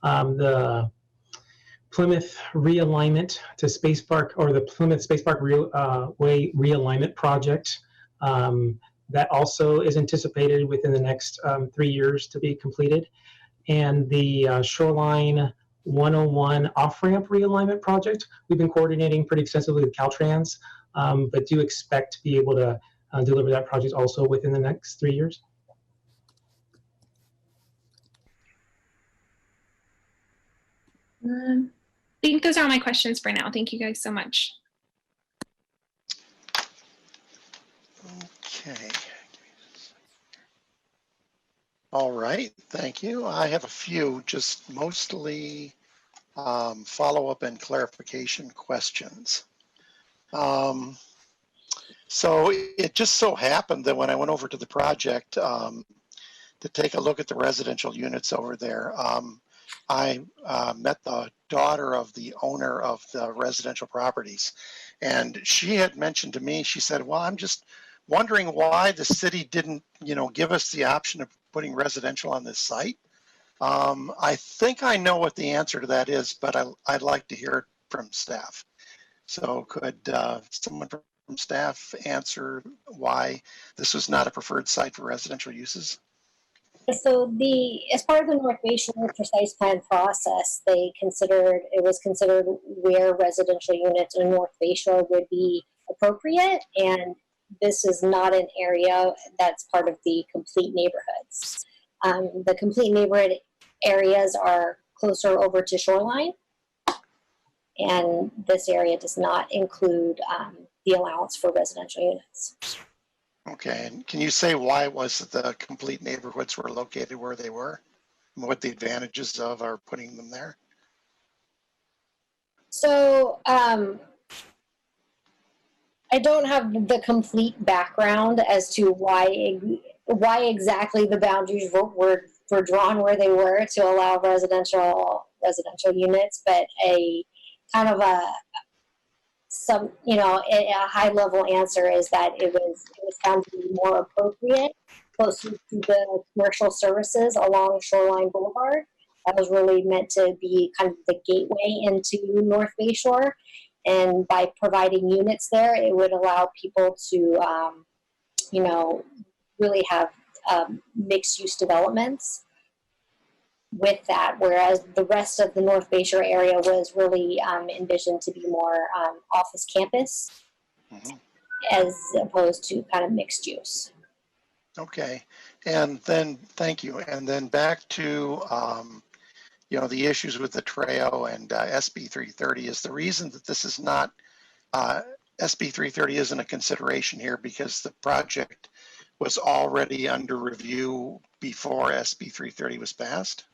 The Plymouth realignment to Space Park, or the Plymouth Space Park Way realignment project, that also is anticipated within the next 3 years to be completed. And the Shoreline 101 off-ramp realignment project, we've been coordinating pretty extensively with Caltrans, but do expect to be able to deliver that project also within the next 3 years. I think those are all my questions for now. Thank you guys so much. Okay. All right, thank you. I have a few, just mostly follow-up and clarification questions. So it just so happened that when I went over to the project to take a look at the residential units over there, I met the daughter of the owner of the residential properties, and she had mentioned to me, she said, well, I'm just wondering why the city didn't, give us the option of putting residential on this site. I think I know what the answer to that is, but I'd like to hear it from staff. So could someone from staff answer why this was not a preferred site for residential uses? So as part of the North Bay Shore precise plan process, it was considered where residential units in North Bay Shore would be appropriate, and this is not an area that's part of the complete neighborhoods. The complete neighborhood areas are closer over to Shoreline, and this area does not include the allowance for residential units. Okay, and can you say why it was that the complete neighborhoods were located where they were, and what the advantages of are putting them there? So I don't have the complete background as to why exactly the boundaries were were drawn where they were to allow residential units, but a kind of a high level answer is that it was found to be more appropriate closer to the commercial services along Shoreline Boulevard. That was really meant to be kind of the gateway into North Bay Shore. And by providing units there, it would allow people to, really have mixed use developments with that, whereas the rest of the North Bay Shore area was really envisioned to be more office campus as opposed to kind of mixed use. Okay, and then, thank you. And then back to, the issues with the Treo and SB 330 is the reason that this is not, SB 330 isn't a consideration here because the project was already under review before SB 330 was passed?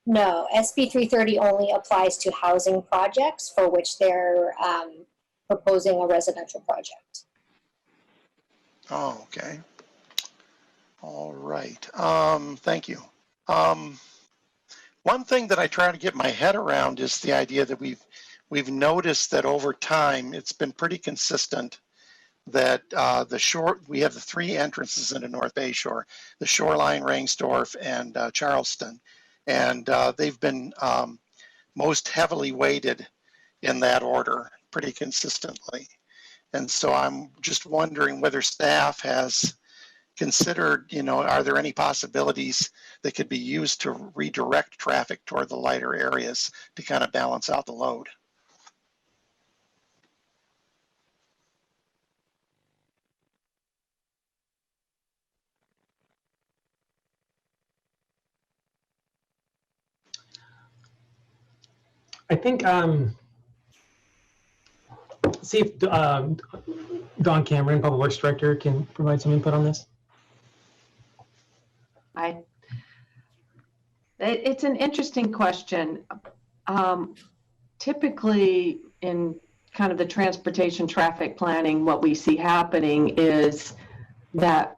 No, SB 330 only applies to housing projects for which they're proposing a residential project. Oh, okay. All right. Thank you. One thing that I try to get my head around is the idea that we've noticed that over time it's been pretty consistent that we have the three entrances into North Bay Shore, the Shoreline, Rangsdorf, and Charleston. And they've been most heavily weighted in that order pretty consistently. And so I'm just wondering whether staff has considered, are there any possibilities that could be used to redirect traffic toward the lighter areas to kind of balance out the load? I think, see if Don Cameron, Public Works Director, can provide some input on this. It's an interesting question. Typically in kind of the transportation traffic planning, what we see happening is that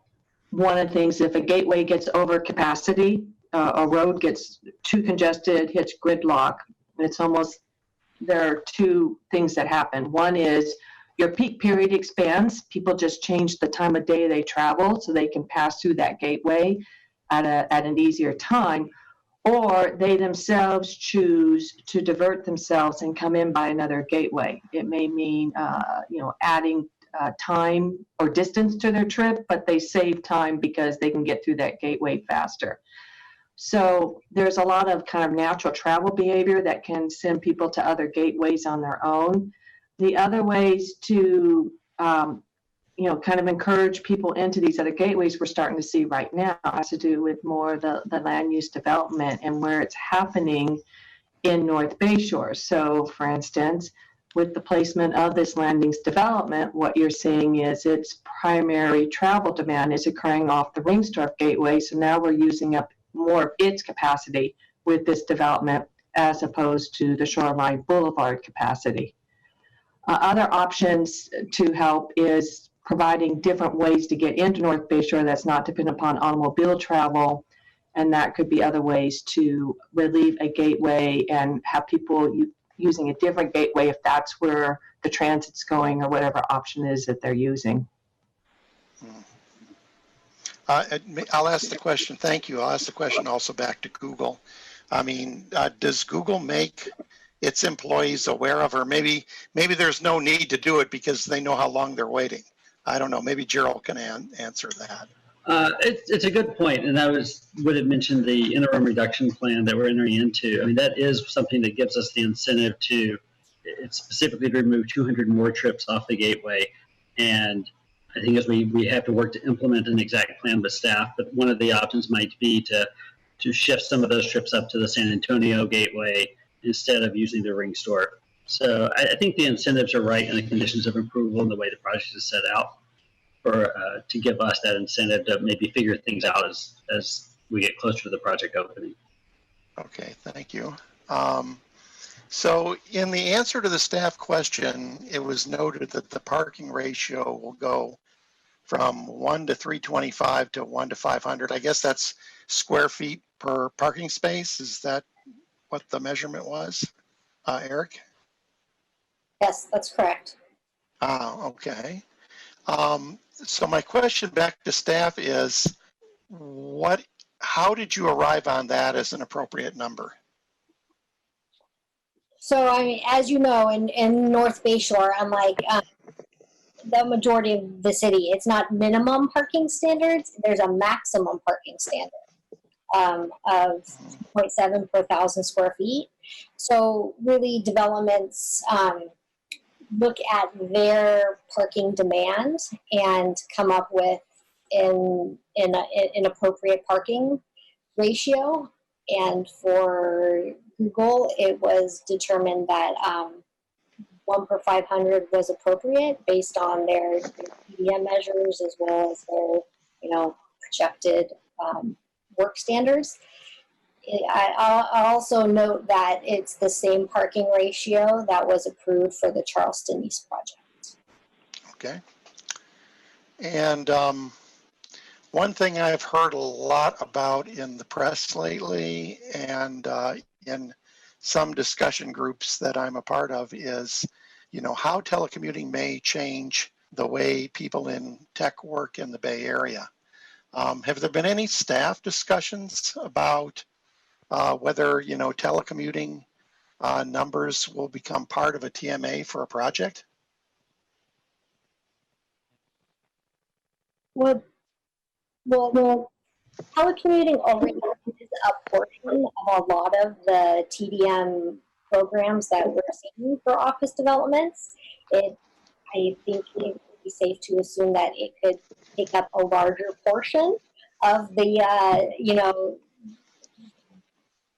one of the things, if a gateway gets over capacity, a road gets too congested, hits gridlock, it's almost, there are two things that happen. One is your peak period expands. People just change the time of day they travel so they can pass through that gateway at an easier time, or they themselves choose to divert themselves and come in by another gateway. It may mean, adding time or distance to their trip, but they save time because they can get through that gateway faster. So there's a lot of kind of natural travel behavior that can send people to other gateways on their own. The other ways to, kind of encourage people into these other gateways we're starting to see right now has to do with more the land use development and where it's happening in North Bay Shore. So for instance, with the placement of this land use development, what you're seeing is its primary travel demand is occurring off the Rangsdorf gateway. So now we're using up more of its capacity with this development as opposed to the Shoreline Boulevard capacity. Other options to help is providing different ways to get into North Bay Shore that's not dependent upon automobile travel, and that could be other ways to relieve a gateway and have people using a different gateway if that's where the transit's going or whatever option is that they're using. I'll ask the question, thank you. I'll ask the question also back to Google. I mean, does Google make its employees aware of, or maybe there's no need to do it because they know how long they're waiting? I don't know, maybe Gerald can answer that. It's a good point, and I would have mentioned the interim reduction plan that we're entering into. I mean, that is something that gives us the incentive to, it's specifically to remove 200 more trips off the gateway, and I think as we have to work to implement an exact plan with staff, but one of the options might be to shift some of those trips up to the San Antonio gateway instead of using the Rangsdorf. So I think the incentives are right and the conditions of approval and the way the project is set out for to give us that incentive to maybe figure things out as we get closer to the project opening. Okay, thank you. So in the answer to the staff question, it was noted that the parking ratio will go from 1 to 325 to 1 to 500. I guess that's square feet per parking space. Is that what the measurement was, Eric? Yes, that's correct. Okay. So my question back to staff is, how did you arrive on that as an appropriate number? So, I mean, as you know, in North Bayshore, unlike the majority of the city, it's not minimum parking standards. There's a maximum parking standard of 0.7 per 1,000 square feet. So really developments look at their parking demand and come up with an appropriate parking ratio. And for Google, it was determined that 1 per 500 was appropriate based on their PDM measures as well as their, projected work standards. I'll also note that it's the same parking ratio that was approved for the Charleston East project. Okay. And one thing I've heard a lot about in the press lately and in some discussion groups that I'm a part of is, how telecommuting may change the way people in tech work in the Bay Area. Have there been any staff discussions about whether, telecommuting numbers will become part of a TMA for a project? Well, telecommuting already is a portion of a lot of the TDM programs that we're seeing for office developments. I think it would be safe to assume that it could take up a larger portion of the,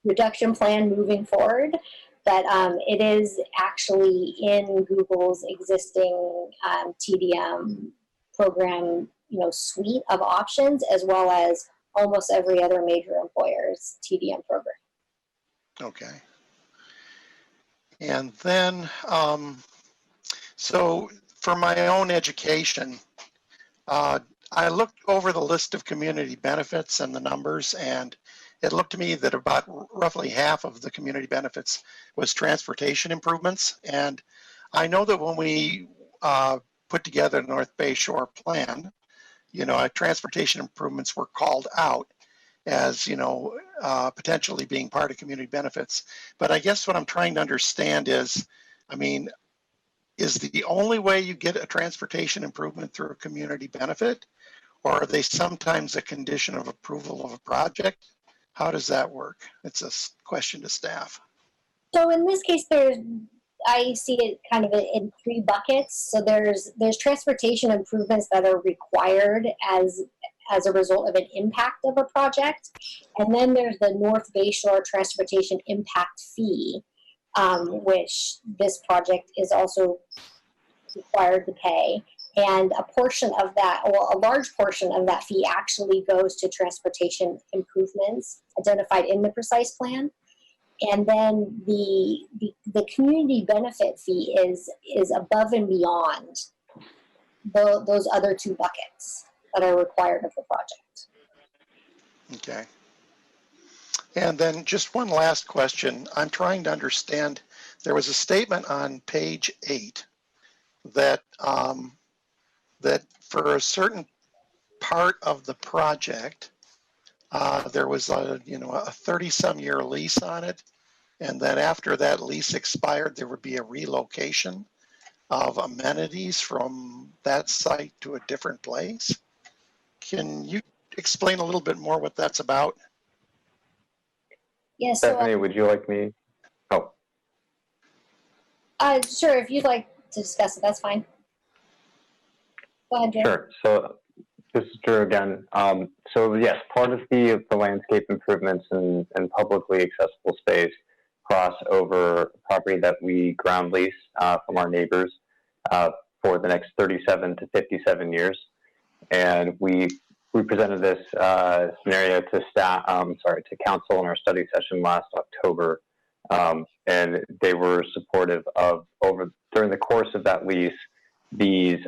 reduction plan moving forward. But it is actually in Google's existing TDM program, suite of options, as well as almost every other major employer's TDM program. Okay. And then, so for my own education, I looked over the list of community benefits and the numbers, and it looked to me that about roughly half of the community benefits was transportation improvements. And I know that when we put together the North Bay Shore plan, transportation improvements were called out as, potentially being part of community benefits. But I guess what I'm trying to understand is, is the only way you get a transportation improvement through a community benefit, or are they sometimes a condition of approval of a project? How does that work? It's a question to staff. So in this case, I see it kind of in 3 buckets. So there's transportation improvements that are required as a result of an impact of a project. And then there's the North Bayshore Transportation Impact Fee, which this project is also required to pay. And a portion of that, or a large portion of that fee actually goes to transportation improvements identified in the precise plan. And then the community benefit fee is above and beyond those other 2 buckets that are required of the project. Okay. And then just one last question. I'm trying to understand, there was a statement on page 8 that that for a certain part of the project, there was a 30-some year lease on it, and then after that lease expired, there would be a relocation of amenities from that site to a different place. Can you explain a little bit more what that's about? Yes. Stephanie, would you like me? Oh. Sure. If you'd like to discuss it, that's fine. Go ahead, Jay. Sure. So this is Drew again. So yes, part of the landscape improvements and publicly accessible space cross over property that we ground lease from our neighbors for the next 37 to 57 years. And we presented this scenario to to council in our study session last October. And they were supportive of during the course of that lease, these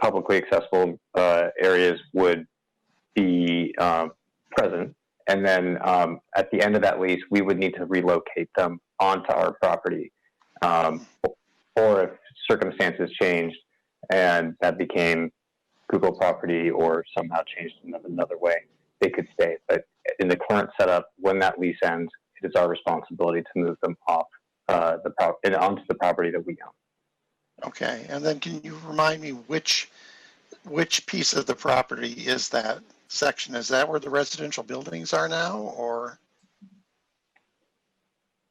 publicly accessible areas would be present. And then at the end of that lease, we would need to relocate them onto our property. Or if circumstances changed and that became Google property or somehow changed in another way, they could stay. But in the current setup, when that lease ends, it is our responsibility to move them off and onto the property that we own. Okay, and then can you remind me which piece of the property is that section? Is that where the residential buildings are now, or?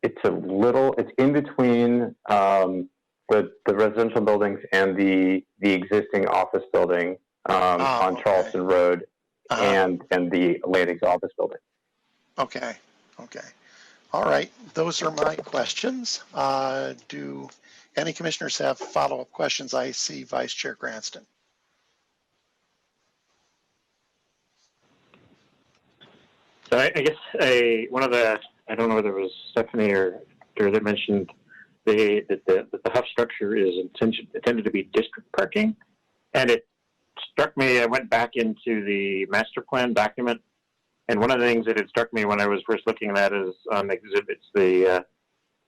It's in between the residential buildings and the existing office building on Charleston Road and the Atlantic's office building. Okay. All right, those are my questions. Do any commissioners have follow-up questions? I see Vice Chair Cranston. So I guess one of the, I don't know whether it was Stephanie or that mentioned that the Huff structure is intended to be district parking, and it struck me. I went back into the master plan document, and one of the things that had struck me when I was first looking at that is on the exhibits,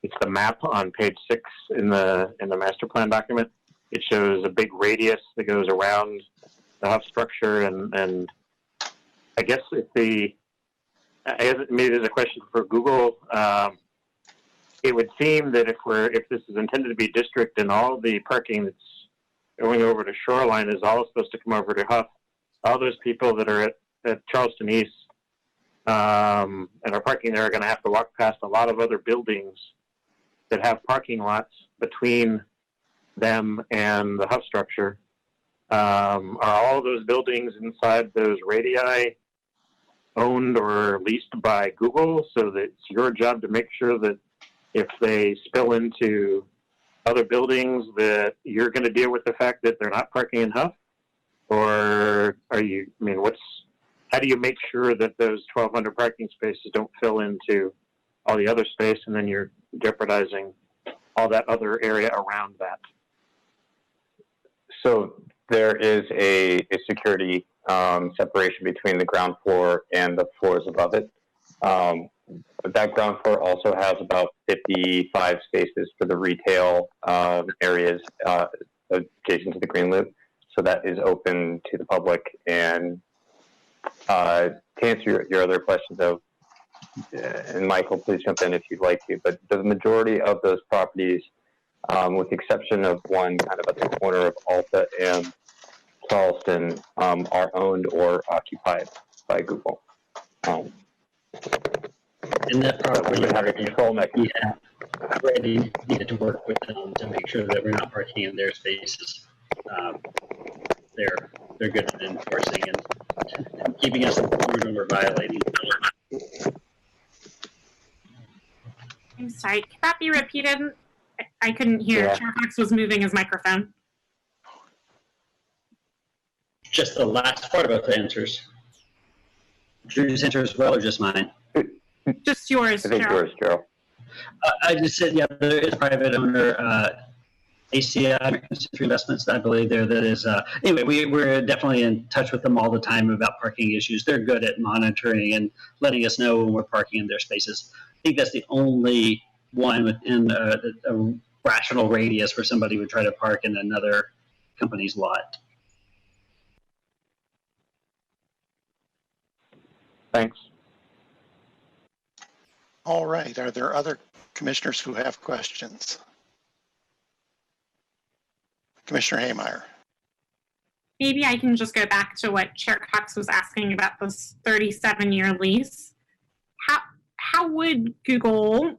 it's the map on page 6 in the master plan document. It shows a big radius that goes around the Huff structure, and I guess maybe there's a question for Google. It would seem that if this is intended to be district and all the parking that's going over to Shoreline is all supposed to come over to Huff, all those people that are at Charleston East and are parking there are going to have to walk past a lot of other buildings that have parking lots between them and the Huff structure. Are all those buildings inside those radii owned or leased by Google, so that it's your job to make sure that if they spill into other buildings that you're going to deal with the fact that they're not parking in Huff? Or how do you make sure that those 1,200 parking spaces don't fill into all the other space, and then you're jeopardizing all that other area around that? So there is a security separation between the ground floor and the floors above it. But that ground floor also has about 55 spaces for the retail areas adjacent to the Green Loop. So that is open to the public. And to answer your other question, though, and Michael, please jump in if you'd like to, but the majority of those properties, with the exception of one kind of at the corner of Alta and Charleston, are owned or occupied by Google. In that property, we have a control mechanism. Already needed to work with them to make sure that we're not parking in their spaces. They're good at enforcing and keeping us informed when we're violating. I'm sorry, can that be repeated? I couldn't hear. Yeah. Chair Fox was moving his microphone. Just the last part about the answers. Drew's answer as well, or just mine? Just yours, I think Cheryl. yours, Cheryl. I just said, yeah, there is private owner, ACI, American Century Investments, I believe there. That is, anyway, we're definitely in touch with them all the time about parking issues. They're good at monitoring and letting us know when we're parking in their spaces. I think that's the only one within a rational radius where somebody would try to park in another company's lot. Thanks. All right, are there other commissioners who have questions? Commissioner Haymeyer. Maybe I can just go back to what Chair Cox was asking about this 37-year lease. How would Google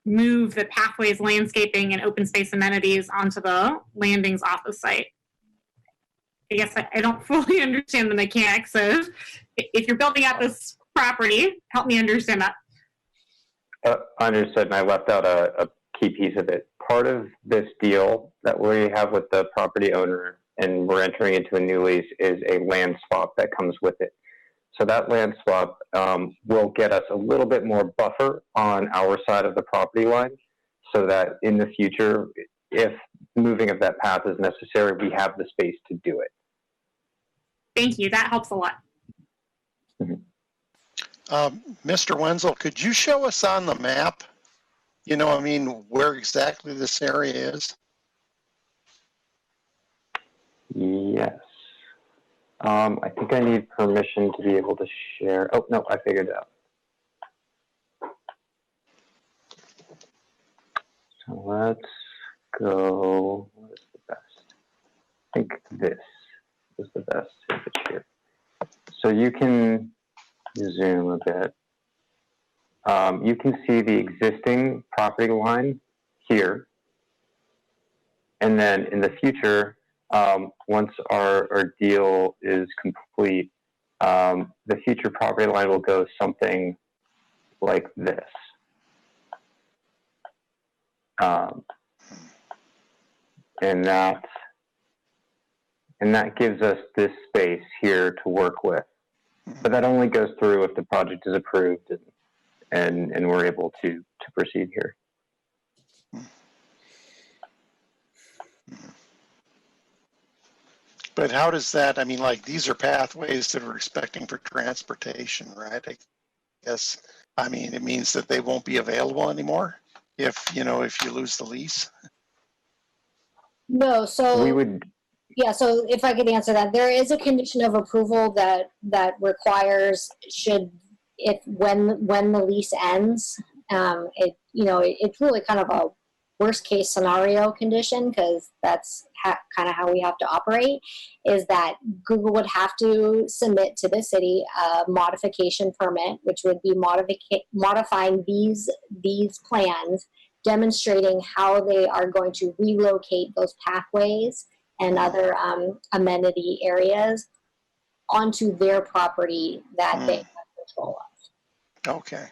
move the pathways, landscaping, and open space amenities onto the Landings office site? I guess I don't fully understand the mechanics of, if you're building out this property, help me understand that. Understood, and I left out a key piece of it. Part of this deal that we have with the property owner, and we're entering into a new lease, is a land swap that comes with it. So that land swap will get us a little bit more buffer on our side of the property line, so that in the future, if moving of that path is necessary, we have the space to do it. Thank you. That helps a lot. Mr. Wenzel, could you show us on the map, you know, I mean, where exactly this area is? Yes. I think I need permission to be able to share. Oh, no, I figured it out. So let's go. What is the best? I think this is the best image here. So you can zoom a bit. You can see the existing property line here. And then in the future, once our deal is complete, the future property line will go something like this. And that gives us this space here to work with. But that only goes through if the project is approved and we're able to proceed here. But how does that, I mean, like, these are pathways that we're expecting for transportation, right? I guess, I mean, it means that they won't be available anymore if, you know, if you lose the lease? No, so we would. Yeah, so if I could answer that, there is a condition of approval that requires when the lease ends, it's really kind of a worst case scenario condition, because that's kind of how we have to operate, is that Google would have to submit to the city a modification permit, which would be modifying these plans, demonstrating how they are going to relocate those pathways and other amenity areas onto their property that they have control of. Okay.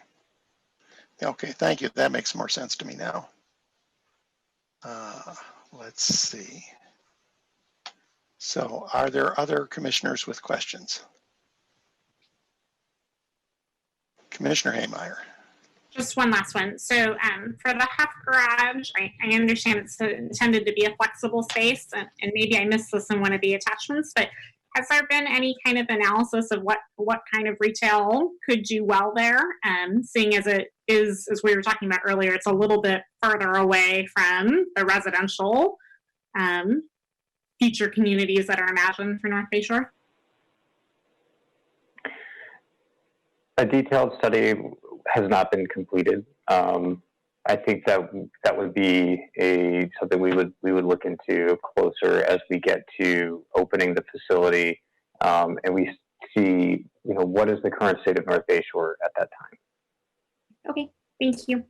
Okay, thank you. That makes more sense to me now. Let's see. So are there other commissioners with questions? Commissioner Haymeyer. Just one last one. So for the Huff Garage, I understand it's intended to be a flexible space, and maybe I missed this in one of the attachments, but has there been any kind of analysis of what kind of retail could do well there? Seeing as it is, as we were talking about earlier, it's a little bit further away from the residential future communities that are imagined for North Bay Shore? A detailed study has not been completed. I think that would be something we would look into closer as we get to opening the facility, and we see, you know, what is the current state of North Bay Shore at that time. Okay, thank you.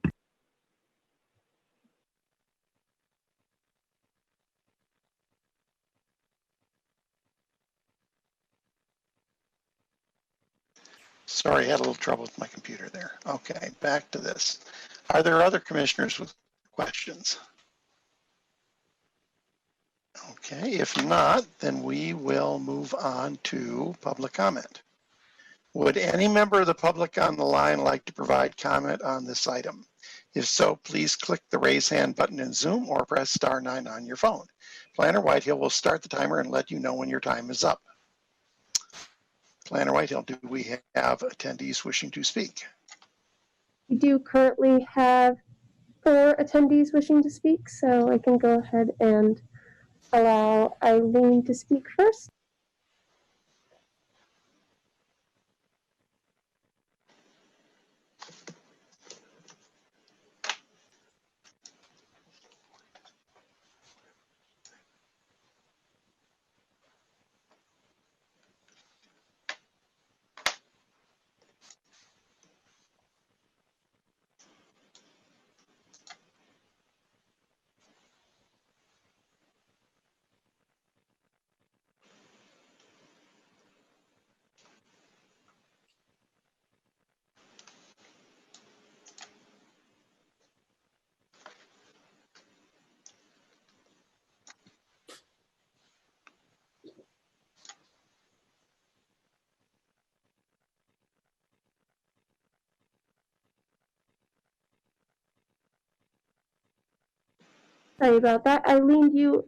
Sorry, I had a little trouble with my computer there. Okay, back to this. Are there other commissioners with questions? Okay, if not, then we will move on to public comment. Would any member of the public on the line like to provide comment on this item? If so, please click the raise hand button in Zoom or press *9 on your phone. Planner Whitehill will start the timer and let you know when your time is up. Planner Whitehill, do we have attendees wishing to speak? We do currently have 4 attendees wishing to speak, so I can go ahead and allow Eileen to speak first. Sorry about that. Eileen, you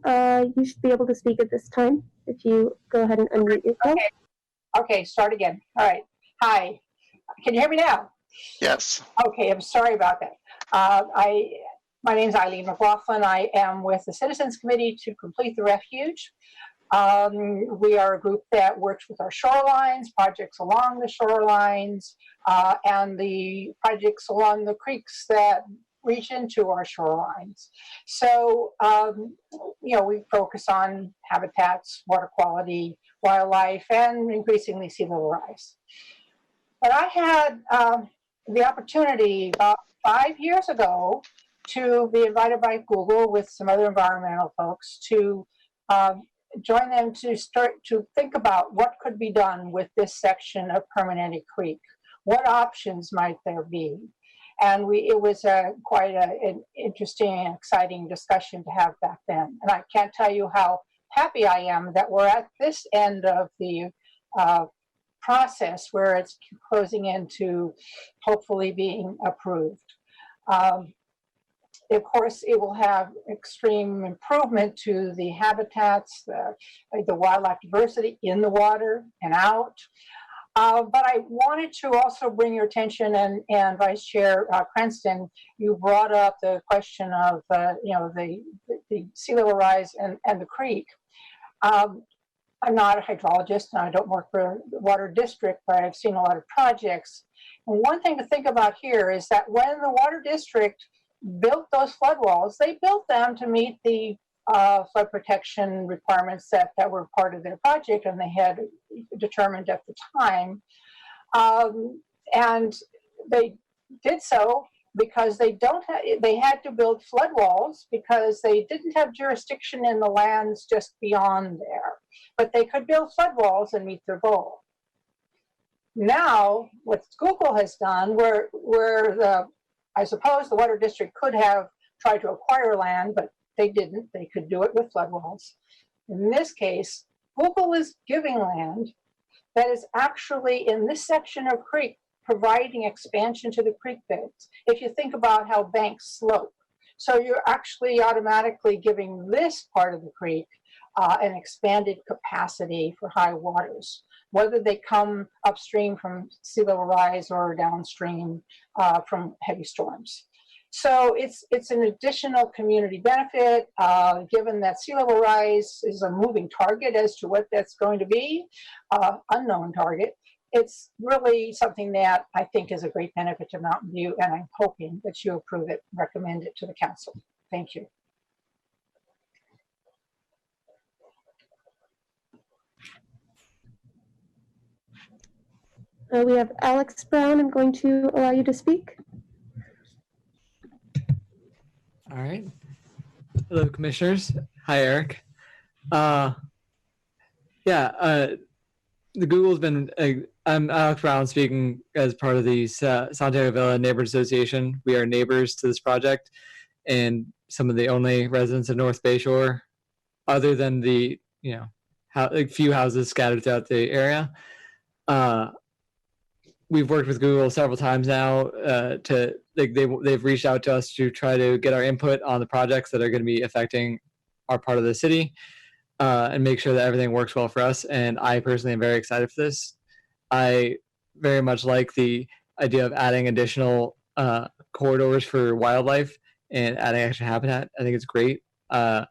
should be able to speak at this time if you go ahead and unmute yourself. Okay, start again. All right. Hi, can you hear me now? Yes. Okay, I'm sorry about that. My name is Eileen McLaughlin. I am with the Citizens Committee to Complete the Refuge. We are a group that works with our shorelines, projects along the shorelines, and the projects along the creeks that reach into our shorelines. So, we focus on habitats, water quality, wildlife, and increasingly sea level rise. But I had the opportunity about 5 years ago to be invited by Google with some other environmental folks to join them to start to think about what could be done with this section of Permanente Creek. What options might there be? And it was quite an interesting and exciting discussion to have back then. And I can't tell you how happy I am that we're at this end of the process where it's closing into hopefully being approved. Of course, it will have extreme improvement to the habitats, the wildlife diversity in the water and out. But I wanted to also bring your attention, and Vice Chair Cranston, you brought up the question of the sea level rise and the creek. I'm not a hydrologist and I don't work for the water district, but I've seen a lot of projects. And one thing to think about here is that when the water district built those flood walls, they built them to meet the flood protection requirements that were part of their project and they had determined at the time. And they did so because they had to build flood walls because they didn't have jurisdiction in the lands just beyond there, but they could build flood walls and meet their goal. Now, what Google has done, where I suppose the water district could have tried to acquire land, but they didn't. They could do it with flood walls. In this case, Google is giving land that is actually in this section of creek providing expansion to the creek beds. If you think about how banks slope. So you're actually automatically giving this part of the creek an expanded capacity for high waters, whether they come upstream from sea level rise or downstream from heavy storms. So it's an additional community benefit, given that sea level rise is a moving target as to what that's going to be, unknown target. It's really something that I think is a great benefit to Mountain View, and I'm hoping that you approve it, recommend it to the council. Thank you. We have Alex Brown. I'm going to allow you to speak. All right. Hello, commissioners. Hi, Eric. The Google's been, I'm Alex Brown speaking as part of the Santiago Villa Neighborhood Association. We are neighbors to this project and some of the only residents of North Bayshore, other than the, few houses scattered throughout the area. We've worked with Google several times now they've reached out to us to try to get our input on the projects that are going to be affecting our part of the city and make sure that everything works well for us. And I personally am very excited for this. I very much like the idea of adding additional corridors for wildlife and adding extra habitat. I think it's great. I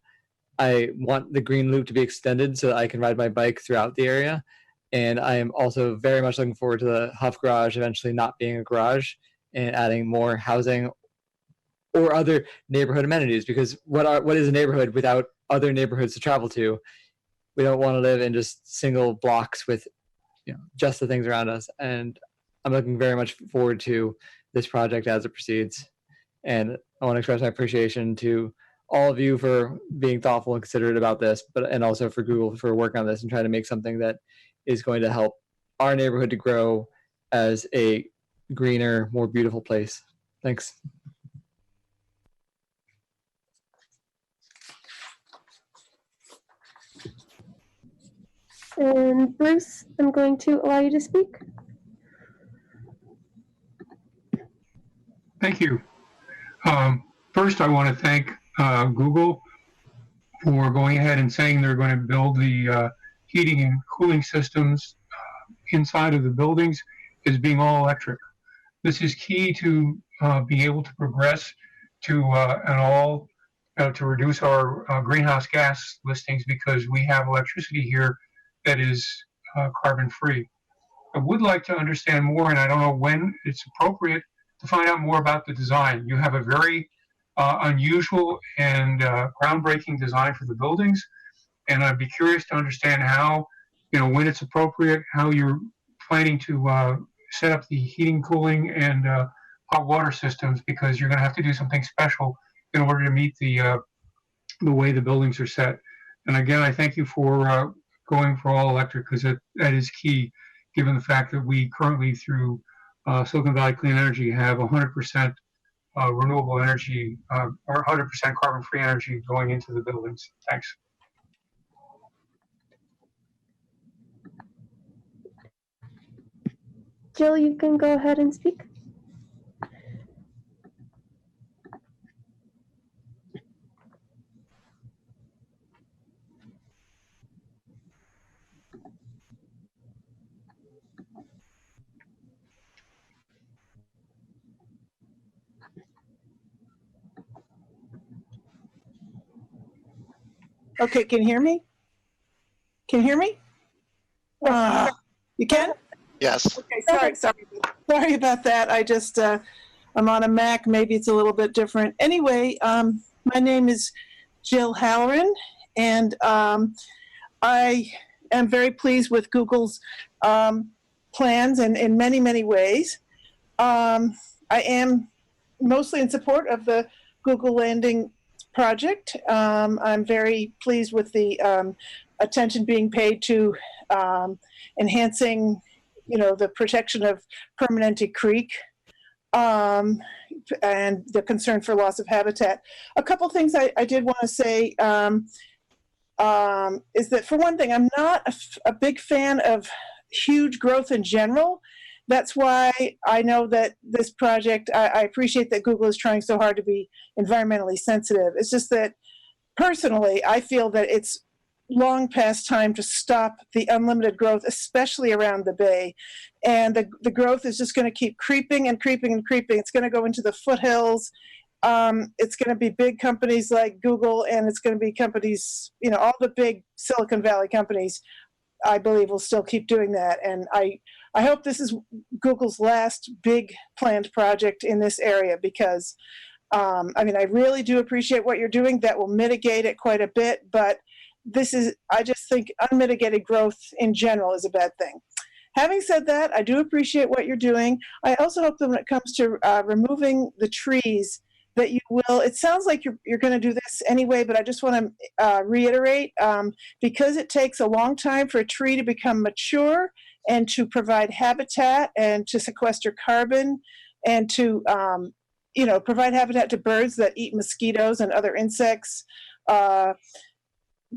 want the green loop to be extended so that I can ride my bike throughout the area. And I am also very much looking forward to the Huff Garage eventually not being a garage and adding more housing or other neighborhood amenities, because what is a neighborhood without other neighborhoods to travel to? We don't want to live in just single blocks with just the things around us. And I'm looking very much forward to this project as it proceeds. And I want to express my appreciation to all of you for being thoughtful and considerate about this, and also for Google for working on this and trying to make something that is going to help our neighborhood to grow as a greener, more beautiful place. Thanks. And Bruce, I'm going to allow you to speak. Thank you. First, I want to thank Google for going ahead and saying they're going to build the heating and cooling systems inside of the buildings, is being all electric. This is key to being able to progress to to reduce our greenhouse gas listings, because we have electricity here that is carbon free. I would like to understand more, and I don't know when it's appropriate to find out more about the design. You have a very unusual and groundbreaking design for the buildings, and I'd be curious to understand how, when it's appropriate, how you're planning to set up the heating, cooling, and hot water systems, because you're going to have to do something special in order to meet the way the buildings are set. And again, I thank you for going for all electric, because that is key, given the fact that we currently, through Silicon Valley Clean Energy, have 100% renewable energy or 100% carbon-free energy going into the buildings. Thanks. Jill, you can go ahead and speak. Okay, can you hear me? Can you hear me? You can? Yes. Okay, sorry about that. I just, I'm on a Mac. Maybe it's a little bit different. Anyway, my name is Jill Halloran, and I am very pleased with Google's plans in many, many ways. I am mostly in support of the Google Landing project. I'm very pleased with the attention being paid to enhancing, the protection of Permanente Creek and the concern for loss of habitat. A couple things I did want to say is that, for one thing, I'm not a big fan of huge growth in general. That's why I know that this project, I appreciate that Google is trying so hard to be environmentally sensitive. It's just that personally, I feel that it's long past time to stop the unlimited growth, especially around the bay. And the growth is just going to keep creeping and creeping and creeping. It's going to go into the foothills. It's going to be big companies like Google, and it's going to be companies, all the big Silicon Valley companies, I believe, will still keep doing that. And I hope this is Google's last big planned project in this area, because, I really do appreciate what you're doing. That will mitigate it quite a bit, but I just think unmitigated growth in general is a bad thing. Having said that, I do appreciate what you're doing. I also hope that when it comes to removing the trees, that you will, it sounds like you're going to do this anyway, but I just want to reiterate, because it takes a long time for a tree to become mature and to provide habitat and to sequester carbon and to, provide habitat to birds that eat mosquitoes and other insects.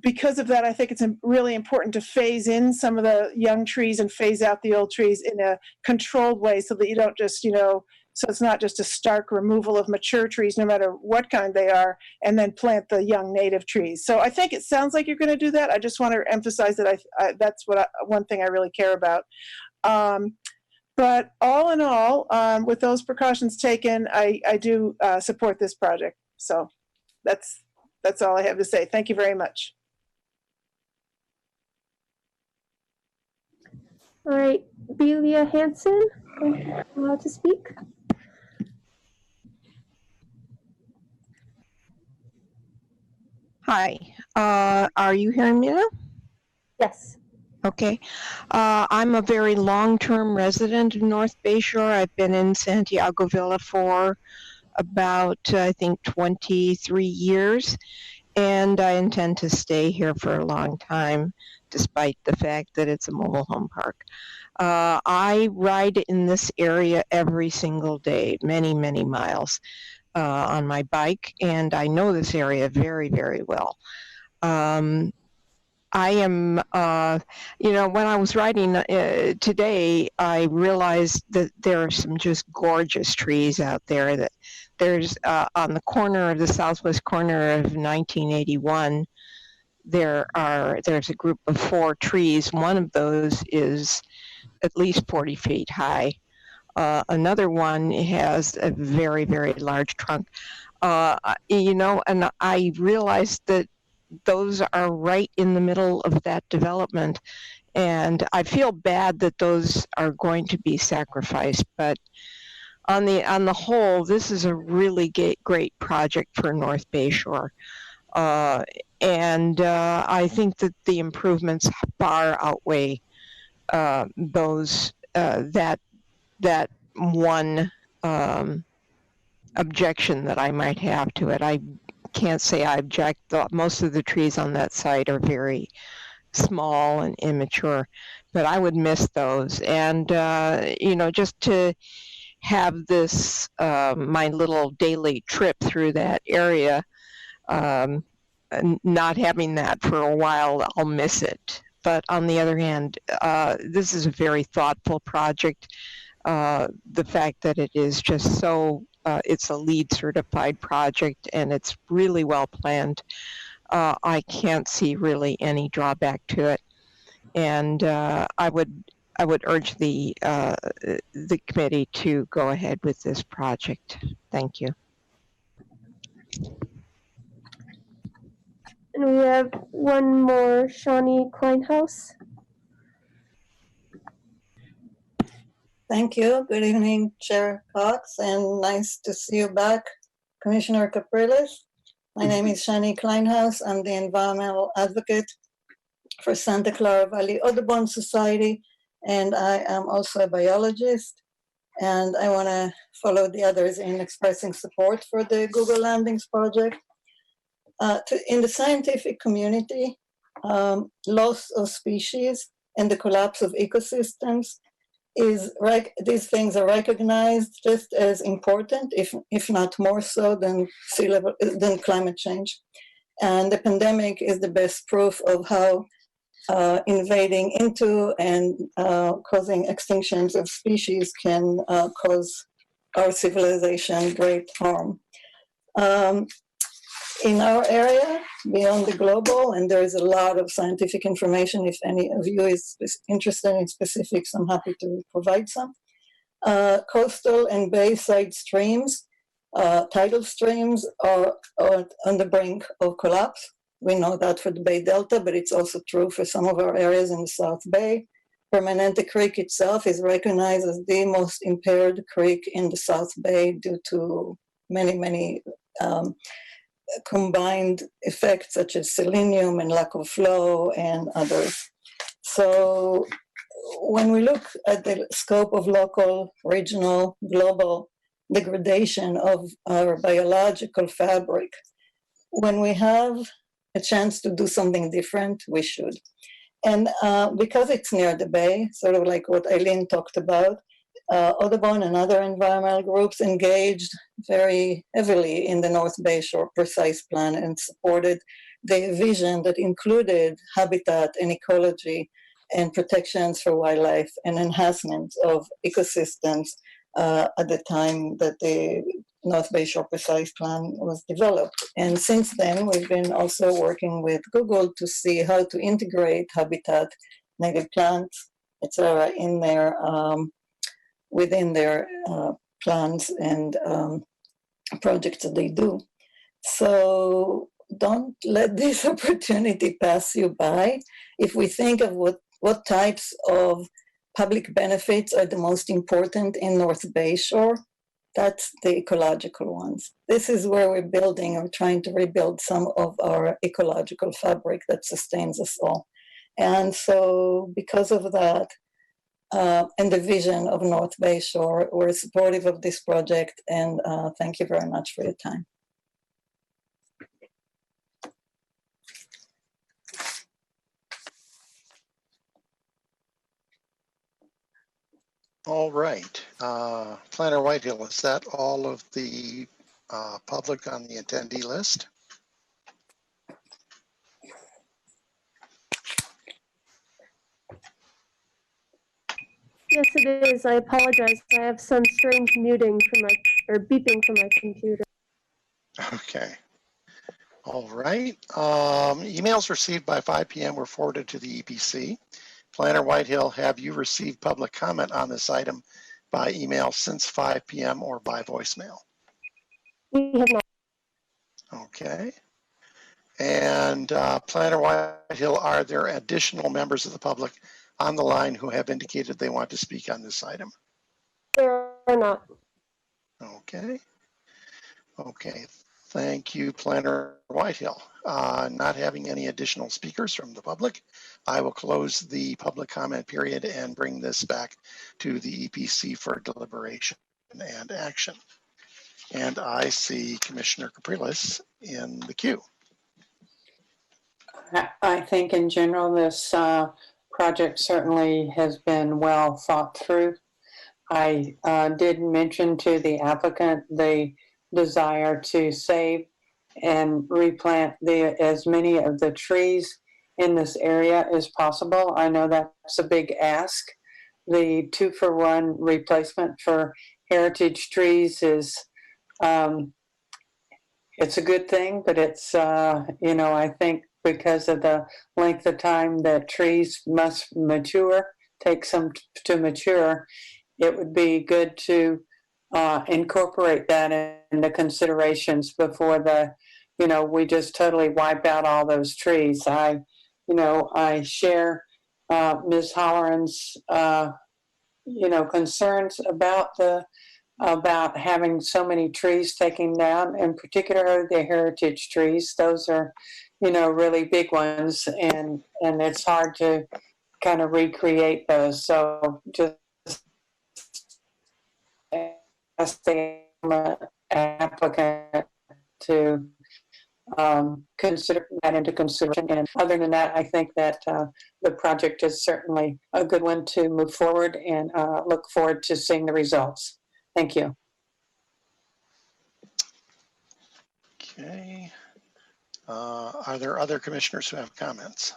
Because of that, I think it's really important to phase in some of the young trees and phase out the old trees in a controlled way, so that you don't just, so it's not just a stark removal of mature trees, no matter what kind they are, and then plant the young native trees. So I think it sounds like you're going to do that. I just want to emphasize that that's one thing I really care about. But all in all, with those precautions taken, I do support this project. So that's all I have to say. Thank you very much. All right, Belia Hansen, allowed to speak. Hi, are you hearing me now? Yes. Okay. I'm a very long-term resident of North Bayshore. I've been in Santiago Villa for about, I think, 23 years, and I intend to stay here for a long time, despite the fact that it's a mobile home park. I ride in this area every single day, many, many miles on my bike, and I know this area very, very well. I am, when I was riding today, I realized that there are some just gorgeous trees out there. That there's on the corner of the southwest corner of 1981, there's a group of 4 trees. One of those is at least 40 feet high. Another one has a very, very large trunk. And I realized that those are right in the middle of that development. And I feel bad that those are going to be sacrificed, but on the whole, this is a really great project for North Bayshore. And I think that the improvements far outweigh those that one objection that I might have to it. I can't say I object. Most of the trees on that site are very small and immature, but I would miss those. And just to have this my little daily trip through that area, not having that for a while, I'll miss it. But on the other hand, this is a very thoughtful project. The fact that it is just so, it's a LEED certified project and it's really well planned. I can't see really any drawback to it. And I would urge the committee to go ahead with this project. Thank you. And we have one more, Shawnee Kleinhaus. Thank you. Good evening, Chair Cox, and nice to see you back, Commissioner Capriles. My name is Shani Kleinhaus. I'm the environmental advocate for Santa Clara Valley Audubon Society, and I am also a biologist. And I want to follow the others in expressing support for the Google Landings project. In the scientific community, loss of species and the collapse of ecosystems these things are recognized just as important, if not more so than climate change. And the pandemic is the best proof of how invading into and causing extinctions of species can cause our civilization great harm. In our area, beyond the global, and there is a lot of scientific information. If any of you is interested in specifics, I'm happy to provide some. Coastal and bayside streams, tidal streams are on the brink of collapse. We know that for the Bay Delta, but it's also true for some of our areas in the South Bay. Permanente Creek itself is recognized as the most impaired creek in the South Bay due to many combined effects such as selenium and lack of flow and others. So when we look at the scope of local, regional, global degradation of our biological fabric, when we have a chance to do something different, we should. And because it's near the bay, sort of like what Eileen talked about, Audubon and other environmental groups engaged very heavily in the North Bayshore Precise Plan and supported the vision that included habitat and ecology and protections for wildlife and enhancement of ecosystems at the time that the North Bayshore Precise Plan was developed. And since then, we've been also working with Google to see how to integrate habitat, native plants, etc., in their within their plans and projects that they do. So don't let this opportunity pass you by. If we think of what types of public benefits are the most important in North Bayshore, that's the ecological ones. This is where we're building or trying to rebuild some of our ecological fabric that sustains us all. And so because of that, and the vision of North Bayshore, we're supportive of this project, and thank you very much for your time. All right. Planner Whitehill, is that all of the public on the attendee list? Yes, it is. I apologize. I have some strange muting from my, or beeping from my computer. Okay. All right. Emails received by 5 p.m. were forwarded to the EPC. Planner Whitehill, have you received public comment on this item by email since 5 p.m. or by voicemail? We have not. Okay. And Planner Whitehill, are there additional members of the public on the line who have indicated they want to speak on this item? There are not. Okay. Okay. Thank you, Planner Whitehill. Not having any additional speakers from the public, I will close the public comment period and bring this back to the EPC for deliberation and action. And I see Commissioner Capriles in the queue. I think in general, this project certainly has been well thought through. I did mention to the applicant the desire to save and replant as many of the trees in this area as possible. I know that's a big ask. The 2-for-1 replacement for heritage trees is it's a good thing, but it's I think because of the length of time that trees must mature, takes them to mature, it would be good to incorporate that into considerations before we just totally wipe out all those trees. I share Ms. Holleran's, concerns about having so many trees taken down, in particular the heritage trees. Those are, really big ones, and it's hard to kind of recreate those. So just ask the applicant to consider that into consideration. And other than that, I think that the project is certainly a good one to move forward, and look forward to seeing the results. Thank you. Okay. Are there other commissioners who have comments?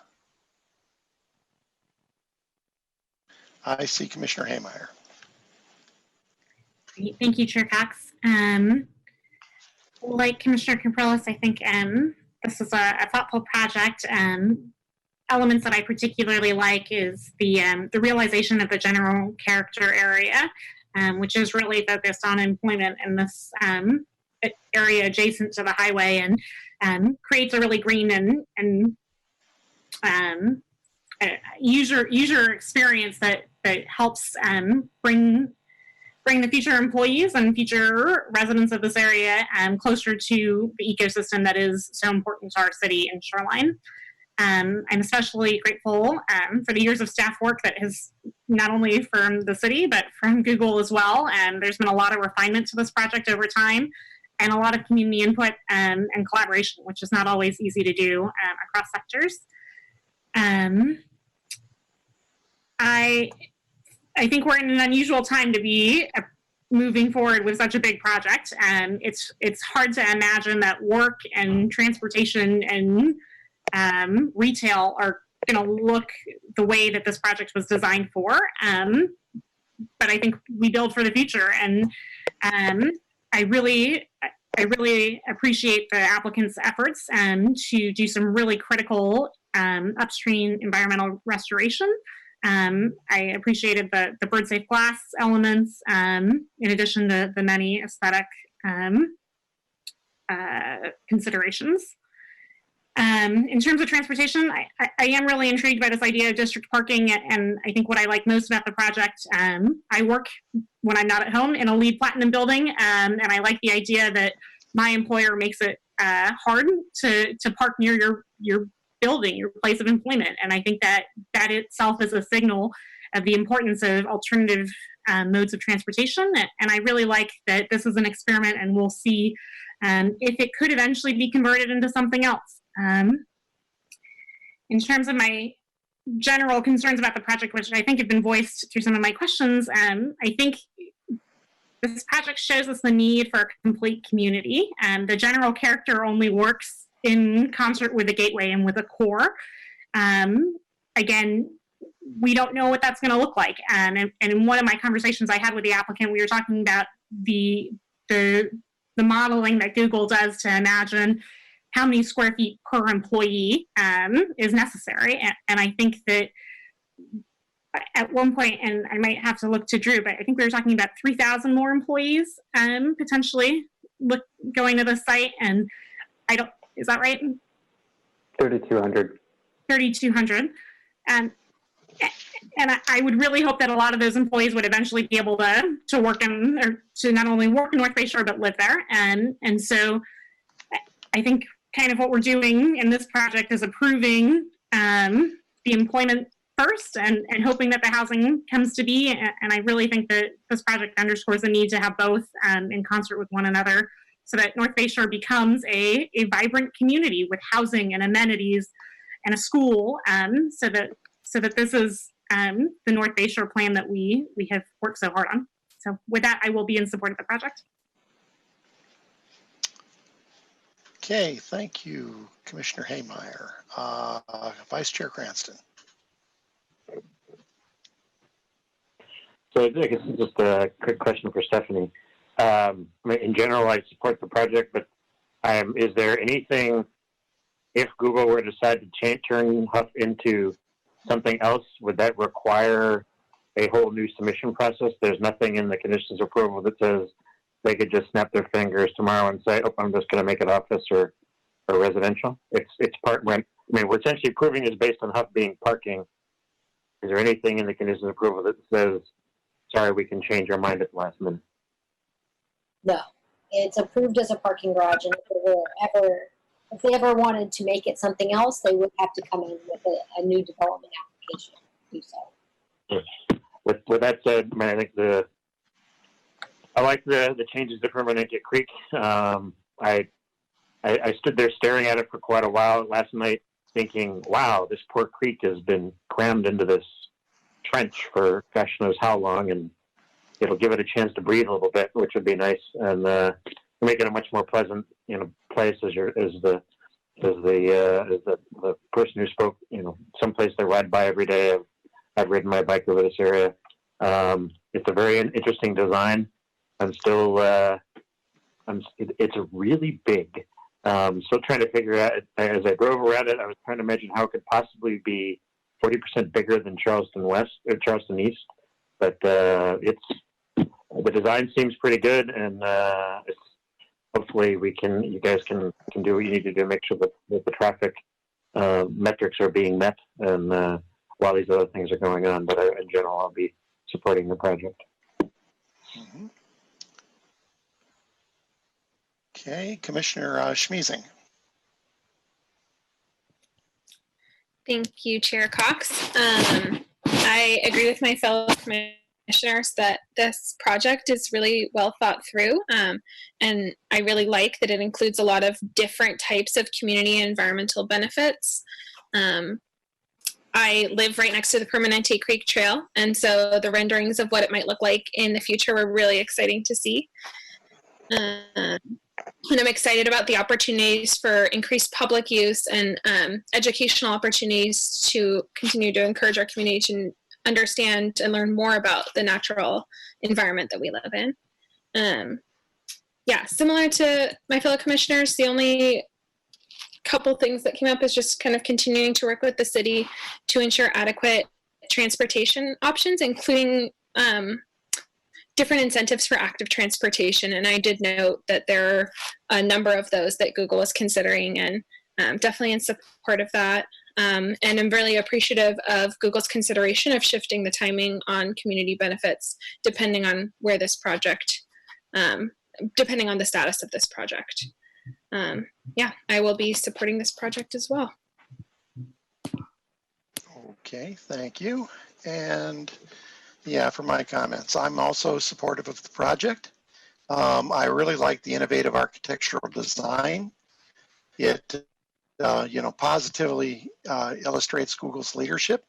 I see Commissioner Haymeyer. Thank you, Chair Cox. Like Commissioner Capriles, I think this is a thoughtful project. Elements that I particularly like is the realization of the general character area, which is really focused on employment in this area adjacent to the highway, and creates a really green and user experience that helps bring the future employees and future residents of this area closer to the ecosystem that is so important to our city and shoreline. I'm especially grateful for the years of staff work that has not only from the city, but from Google as well. There's been a lot of refinement to this project over time, and a lot of community input and collaboration, which is not always easy to do across sectors. I think we're in an unusual time to be moving forward with such a big project. It's hard to imagine that work and transportation and retail are going to look the way that this project was designed for. But I think we build for the future, and I really appreciate the applicant's efforts to do some really critical upstream environmental restoration. I appreciated the bird safe glass elements, in addition to the many aesthetic considerations. In terms of transportation, I am really intrigued by this idea of district parking, and I think what I like most about the project, I work when I'm not at home in a LEED Platinum building, and I like the idea that my employer makes it hard to park near your building, your place of employment, and I think that itself is a signal of the importance of alternative modes of transportation, and I really like that this is an experiment, and we'll see if it could eventually be converted into something else. In terms of my general concerns about the project, which I think have been voiced through some of my questions, I think this project shows us the need for a complete community. The general character only works in concert with the gateway and with the core. Again, we don't know what that's going to look like. And in one of my conversations I had with the applicant, we were talking about the modeling that Google does to imagine how many square feet per employee is necessary. And I think that at one point, and I might have to look to Drew, but I think we were talking about 3,000 more employees potentially going to the site. And is that right? 3,200. 3,200. And I would really hope that a lot of those employees would eventually be able to work or to not only work in North Bay Shore, but live there. And so I think kind of what we're doing in this project is approving the employment first and hoping that the housing comes to be. And I really think that this project underscores the need to have both in concert with one another so that North Bay Shore becomes a vibrant community with housing and amenities and a school so that this is the North Bay Shore plan that we have worked so hard on. So with that, I will be in support of the project. Okay, thank you, Commissioner Haymeyer. Vice Chair Cranston. So I guess just a quick question for Stephanie. In general, I support the project, but is there anything, if Google were to decide to turn Huff into something else, would that require a whole new submission process? There's nothing in the conditions of approval that says they could just snap their fingers tomorrow and say, "Oh, I'm just going to make it office or residential." It's part rent. I mean, we're essentially approving is based on Huff being parking. Is there anything in the conditions of approval that says, "Sorry, we can change our mind at the last minute"? No, it's approved as a parking garage, and if they ever wanted to make it something else, they would have to come in with a new development application to do so. With that said, I mean, I think I like the changes to Permanente Creek. I stood there staring at it for quite a while last night, thinking, "Wow, this poor creek has been crammed into this trench for gosh knows how long, and it'll give it a chance to breathe a little bit, which would be nice, and make it a much more pleasant, place as the person who spoke, someplace I ride by every day. I've ridden my bike over this area. It's a very interesting design. I'm still, it's really big. Still trying to figure out, as I drove around it, I was trying to imagine how it could possibly be 40% bigger than Charleston West or Charleston East. But the design seems pretty good, and hopefully you guys can do what you need to do to make sure that the traffic metrics are being met, and while these other things are going on. But in general, I'll be supporting the project. Mm-hmm. Okay, Commissioner Schmeezing. Thank you, Chair Cox. I agree with my fellow commissioners that this project is really well thought through, and I really like that it includes a lot of different types of community and environmental benefits. I live right next to the Permanente Creek Trail, and so the renderings of what it might look like in the future were really exciting to see. And I'm excited about the opportunities for increased public use and educational opportunities to continue to encourage our community to understand and learn more about the natural environment that we live in. Similar to my fellow commissioners, the only couple things that came up is just kind of continuing to work with the city to ensure adequate transportation options, including different incentives for active transportation. And I did note that there are a number of those that Google is considering, and definitely in support of that. And I'm really appreciative of Google's consideration of shifting the timing on community benefits depending on where this project, depending on the status of this project. I will be supporting this project as well. Okay, thank you. And for my comments, I'm also supportive of the project. I really like the innovative architectural design. It, positively illustrates Google's leadership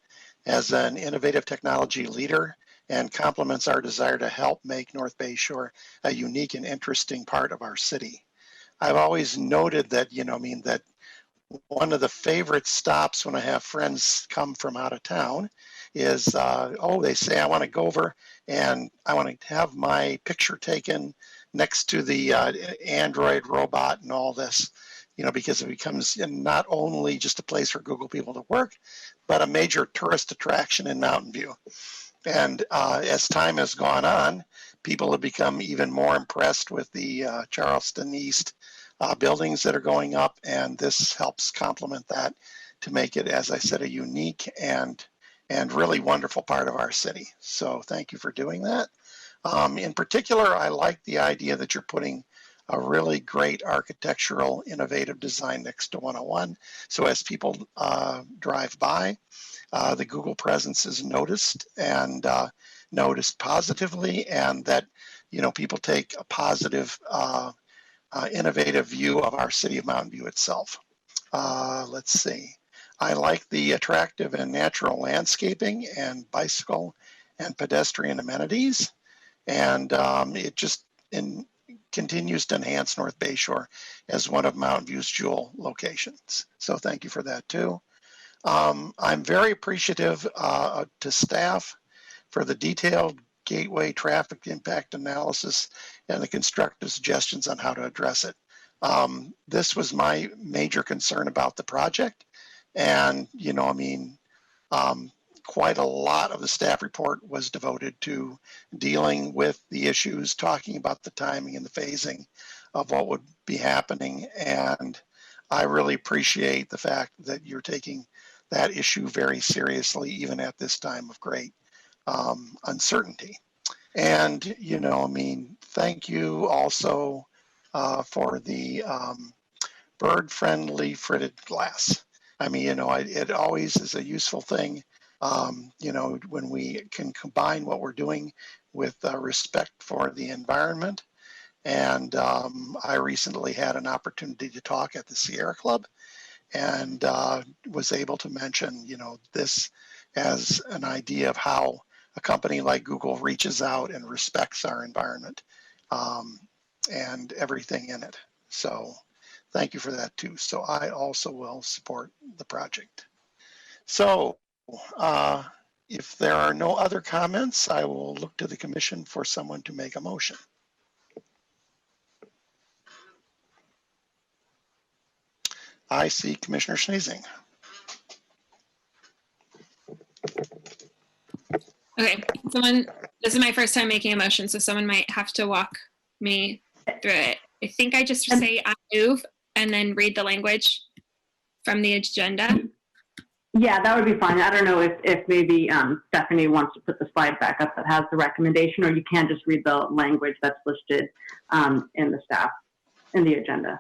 as an innovative technology leader and complements our desire to help make North Bay Shore a unique and interesting part of our city. I've always noted that, that one of the favorite stops when I have friends come from out of town is, they say, I want to go over and I want to have my picture taken next to the Android robot and all this. you know, because it becomes not only just a place for Google people to work, but a major tourist attraction in Mountain View. And as time has gone on, people have become even more impressed with the Charleston East buildings that are going up, and this helps complement that to make it, as I said, a unique and really wonderful part of our city. So thank you for doing that. In particular, I like the idea that you're putting a really great architectural, innovative design next to 101. So as people drive by, the Google presence is noticed and noticed positively, and that, you know, people take a positive, innovative view of our city of Mountain View itself. Let's see. I like the attractive and natural landscaping and bicycle and pedestrian amenities. And it just continues to enhance North Bayshore as one of Mountain View's jewel locations. So thank you for that too. I'm very appreciative to staff for the detailed gateway traffic impact analysis and the constructive suggestions on how to address it. This was my major concern about the project. And, you know, I mean, quite a lot of the staff report was devoted to dealing with the issues, talking about the timing and the phasing of what would be happening. And I really appreciate the fact that you're taking that issue very seriously, even at this time of great uncertainty. And, you know, I mean, thank you also for the bird-friendly fritted glass. I mean, you know, it always is a useful thing, you know, when we can combine what we're doing with respect for the environment. And I recently had an opportunity to talk at the Sierra Club and was able to mention, you know, this as an idea of how a company like Google reaches out and respects our environment and everything in it. So thank you for that too. So I also will support the project. So if there are no other comments, I will look to the commission for someone to make a motion. I see Commissioner Sneezing. Okay, this is my first time making a motion, so someone might have to walk me through it. I think I just say I move and then read the language from the agenda. Yeah, that would be fine. I don't know if maybe Stephanie wants to put the slide back up that has the recommendation, or you can just read the language that's listed in the agenda.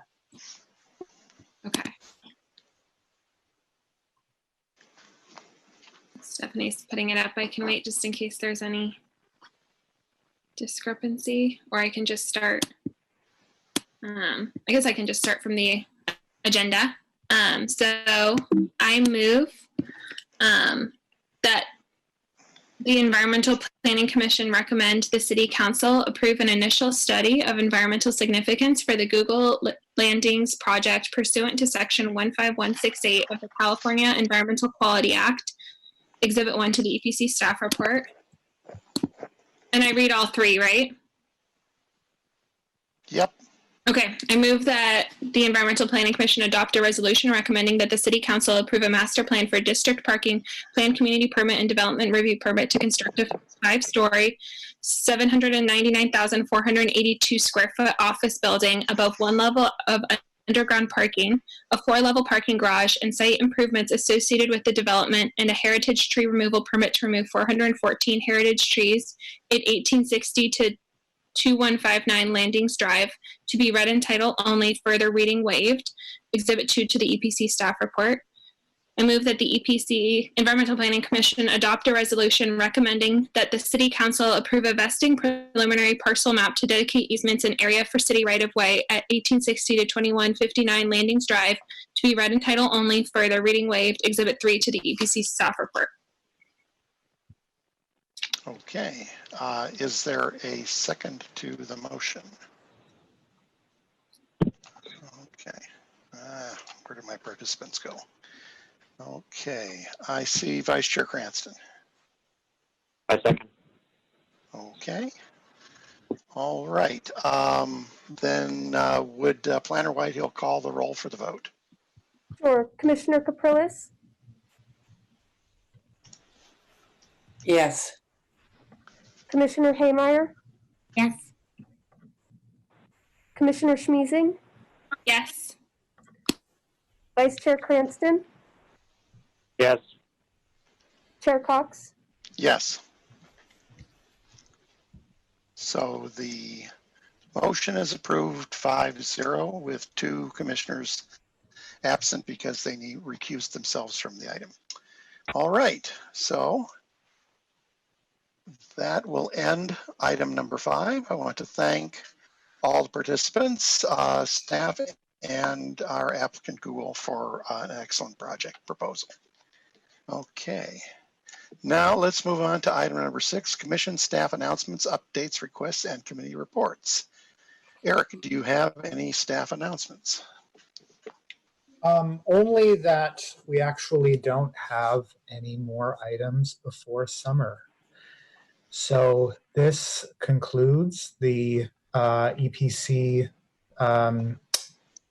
Okay. Stephanie's putting it up. I can wait just in case there's any discrepancy, or I can just start. I guess I can just start from the agenda. So I move that the Environmental Planning Commission recommend the City Council approve an initial study of environmental significance for the Google Landings project pursuant to Section 15168 of the California Environmental Quality Act, Exhibit 1 to the EPC staff report. And I read all three, right? Yep. Okay, I move that the Environmental Planning Commission adopt a resolution recommending that the City Council approve a master plan for district parking, plan community permit, and development review permit to construct a 5-story, 799,482 square foot office building above one level of underground parking, a 4-level parking garage, and site improvements associated with the development, and a heritage tree removal permit to remove 414 heritage trees at 1860 to 2159 Landings Drive, to be read in title only, further reading waived, Exhibit 2 to the EPC staff report. I move that the EPC Environmental Planning Commission adopt a resolution recommending that the City Council approve a vesting preliminary parcel map to dedicate easements and area for city right-of-way at 1860 to 2159 Landings Drive, to be read in title only, further reading waived, Exhibit 3 to the EPC staff report. Okay, is there a second to the motion? Okay, where did my participants go? Okay, I see Vice Chair Cranston. I second. Okay. All right. Then would Planner Whitehill call the roll for the vote? Sure. Commissioner Capriles? Yes. Commissioner Haymeyer? Yes. Commissioner Schmeezing? Yes. Vice Chair Cranston? Yes. Chair Cox? Yes. So the motion is approved 5-0 with 2 commissioners absent because they recused themselves from the item. All right, so that will end item number 5. I want to thank all the participants, staff, and our applicant Google for an excellent project proposal. Okay, now let's move on to item number 6, commission staff announcements, updates, requests, and committee reports. Eric, do you have any staff announcements? Only that we actually don't have any more items before summer. So this concludes the EPC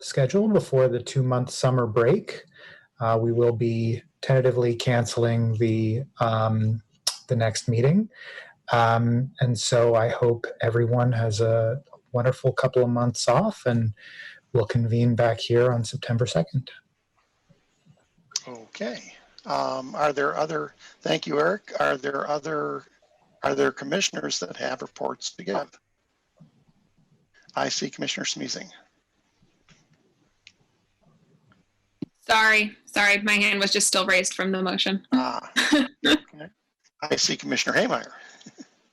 schedule before the 2-month summer break. We will be tentatively canceling the next meeting. And so I hope everyone has a wonderful couple of months off, and we'll convene back here on September 2nd. Okay. Are there other, thank you, Eric. Are there commissioners that have reports to give? I see Commissioner Schmeezing. Sorry, my hand was just still raised from the motion. Okay. I see Commissioner Haymeyer.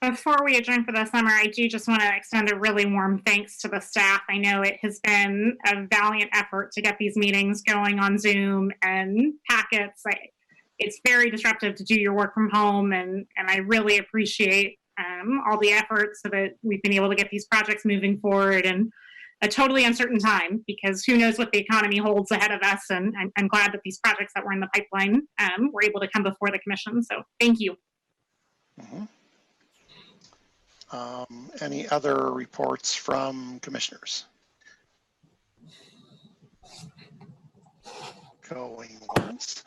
Before we adjourn for the summer, I do just want to extend a really warm thanks to the staff. I know it has been a valiant effort to get these meetings going on Zoom and packets. It's very disruptive to do your work from home, and I really appreciate all the efforts so that we've been able to get these projects moving forward in a totally uncertain time, because who knows what the economy holds ahead of us, and I'm glad that these projects that were in the pipeline were able to come before the commission, so thank you. Mm-hmm. Any other reports from commissioners? Going once.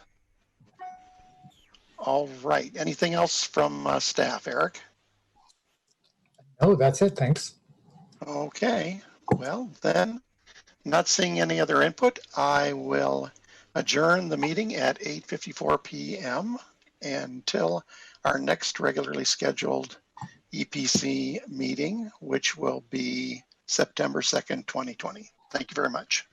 All right. Anything else from staff, Eric? Oh, that's it. Thanks. Okay. Well, then, not seeing any other input, I will adjourn the meeting at 8:54 p.m. until our next regularly scheduled EPC meeting, which will be September 2nd, 2020. Thank you very much.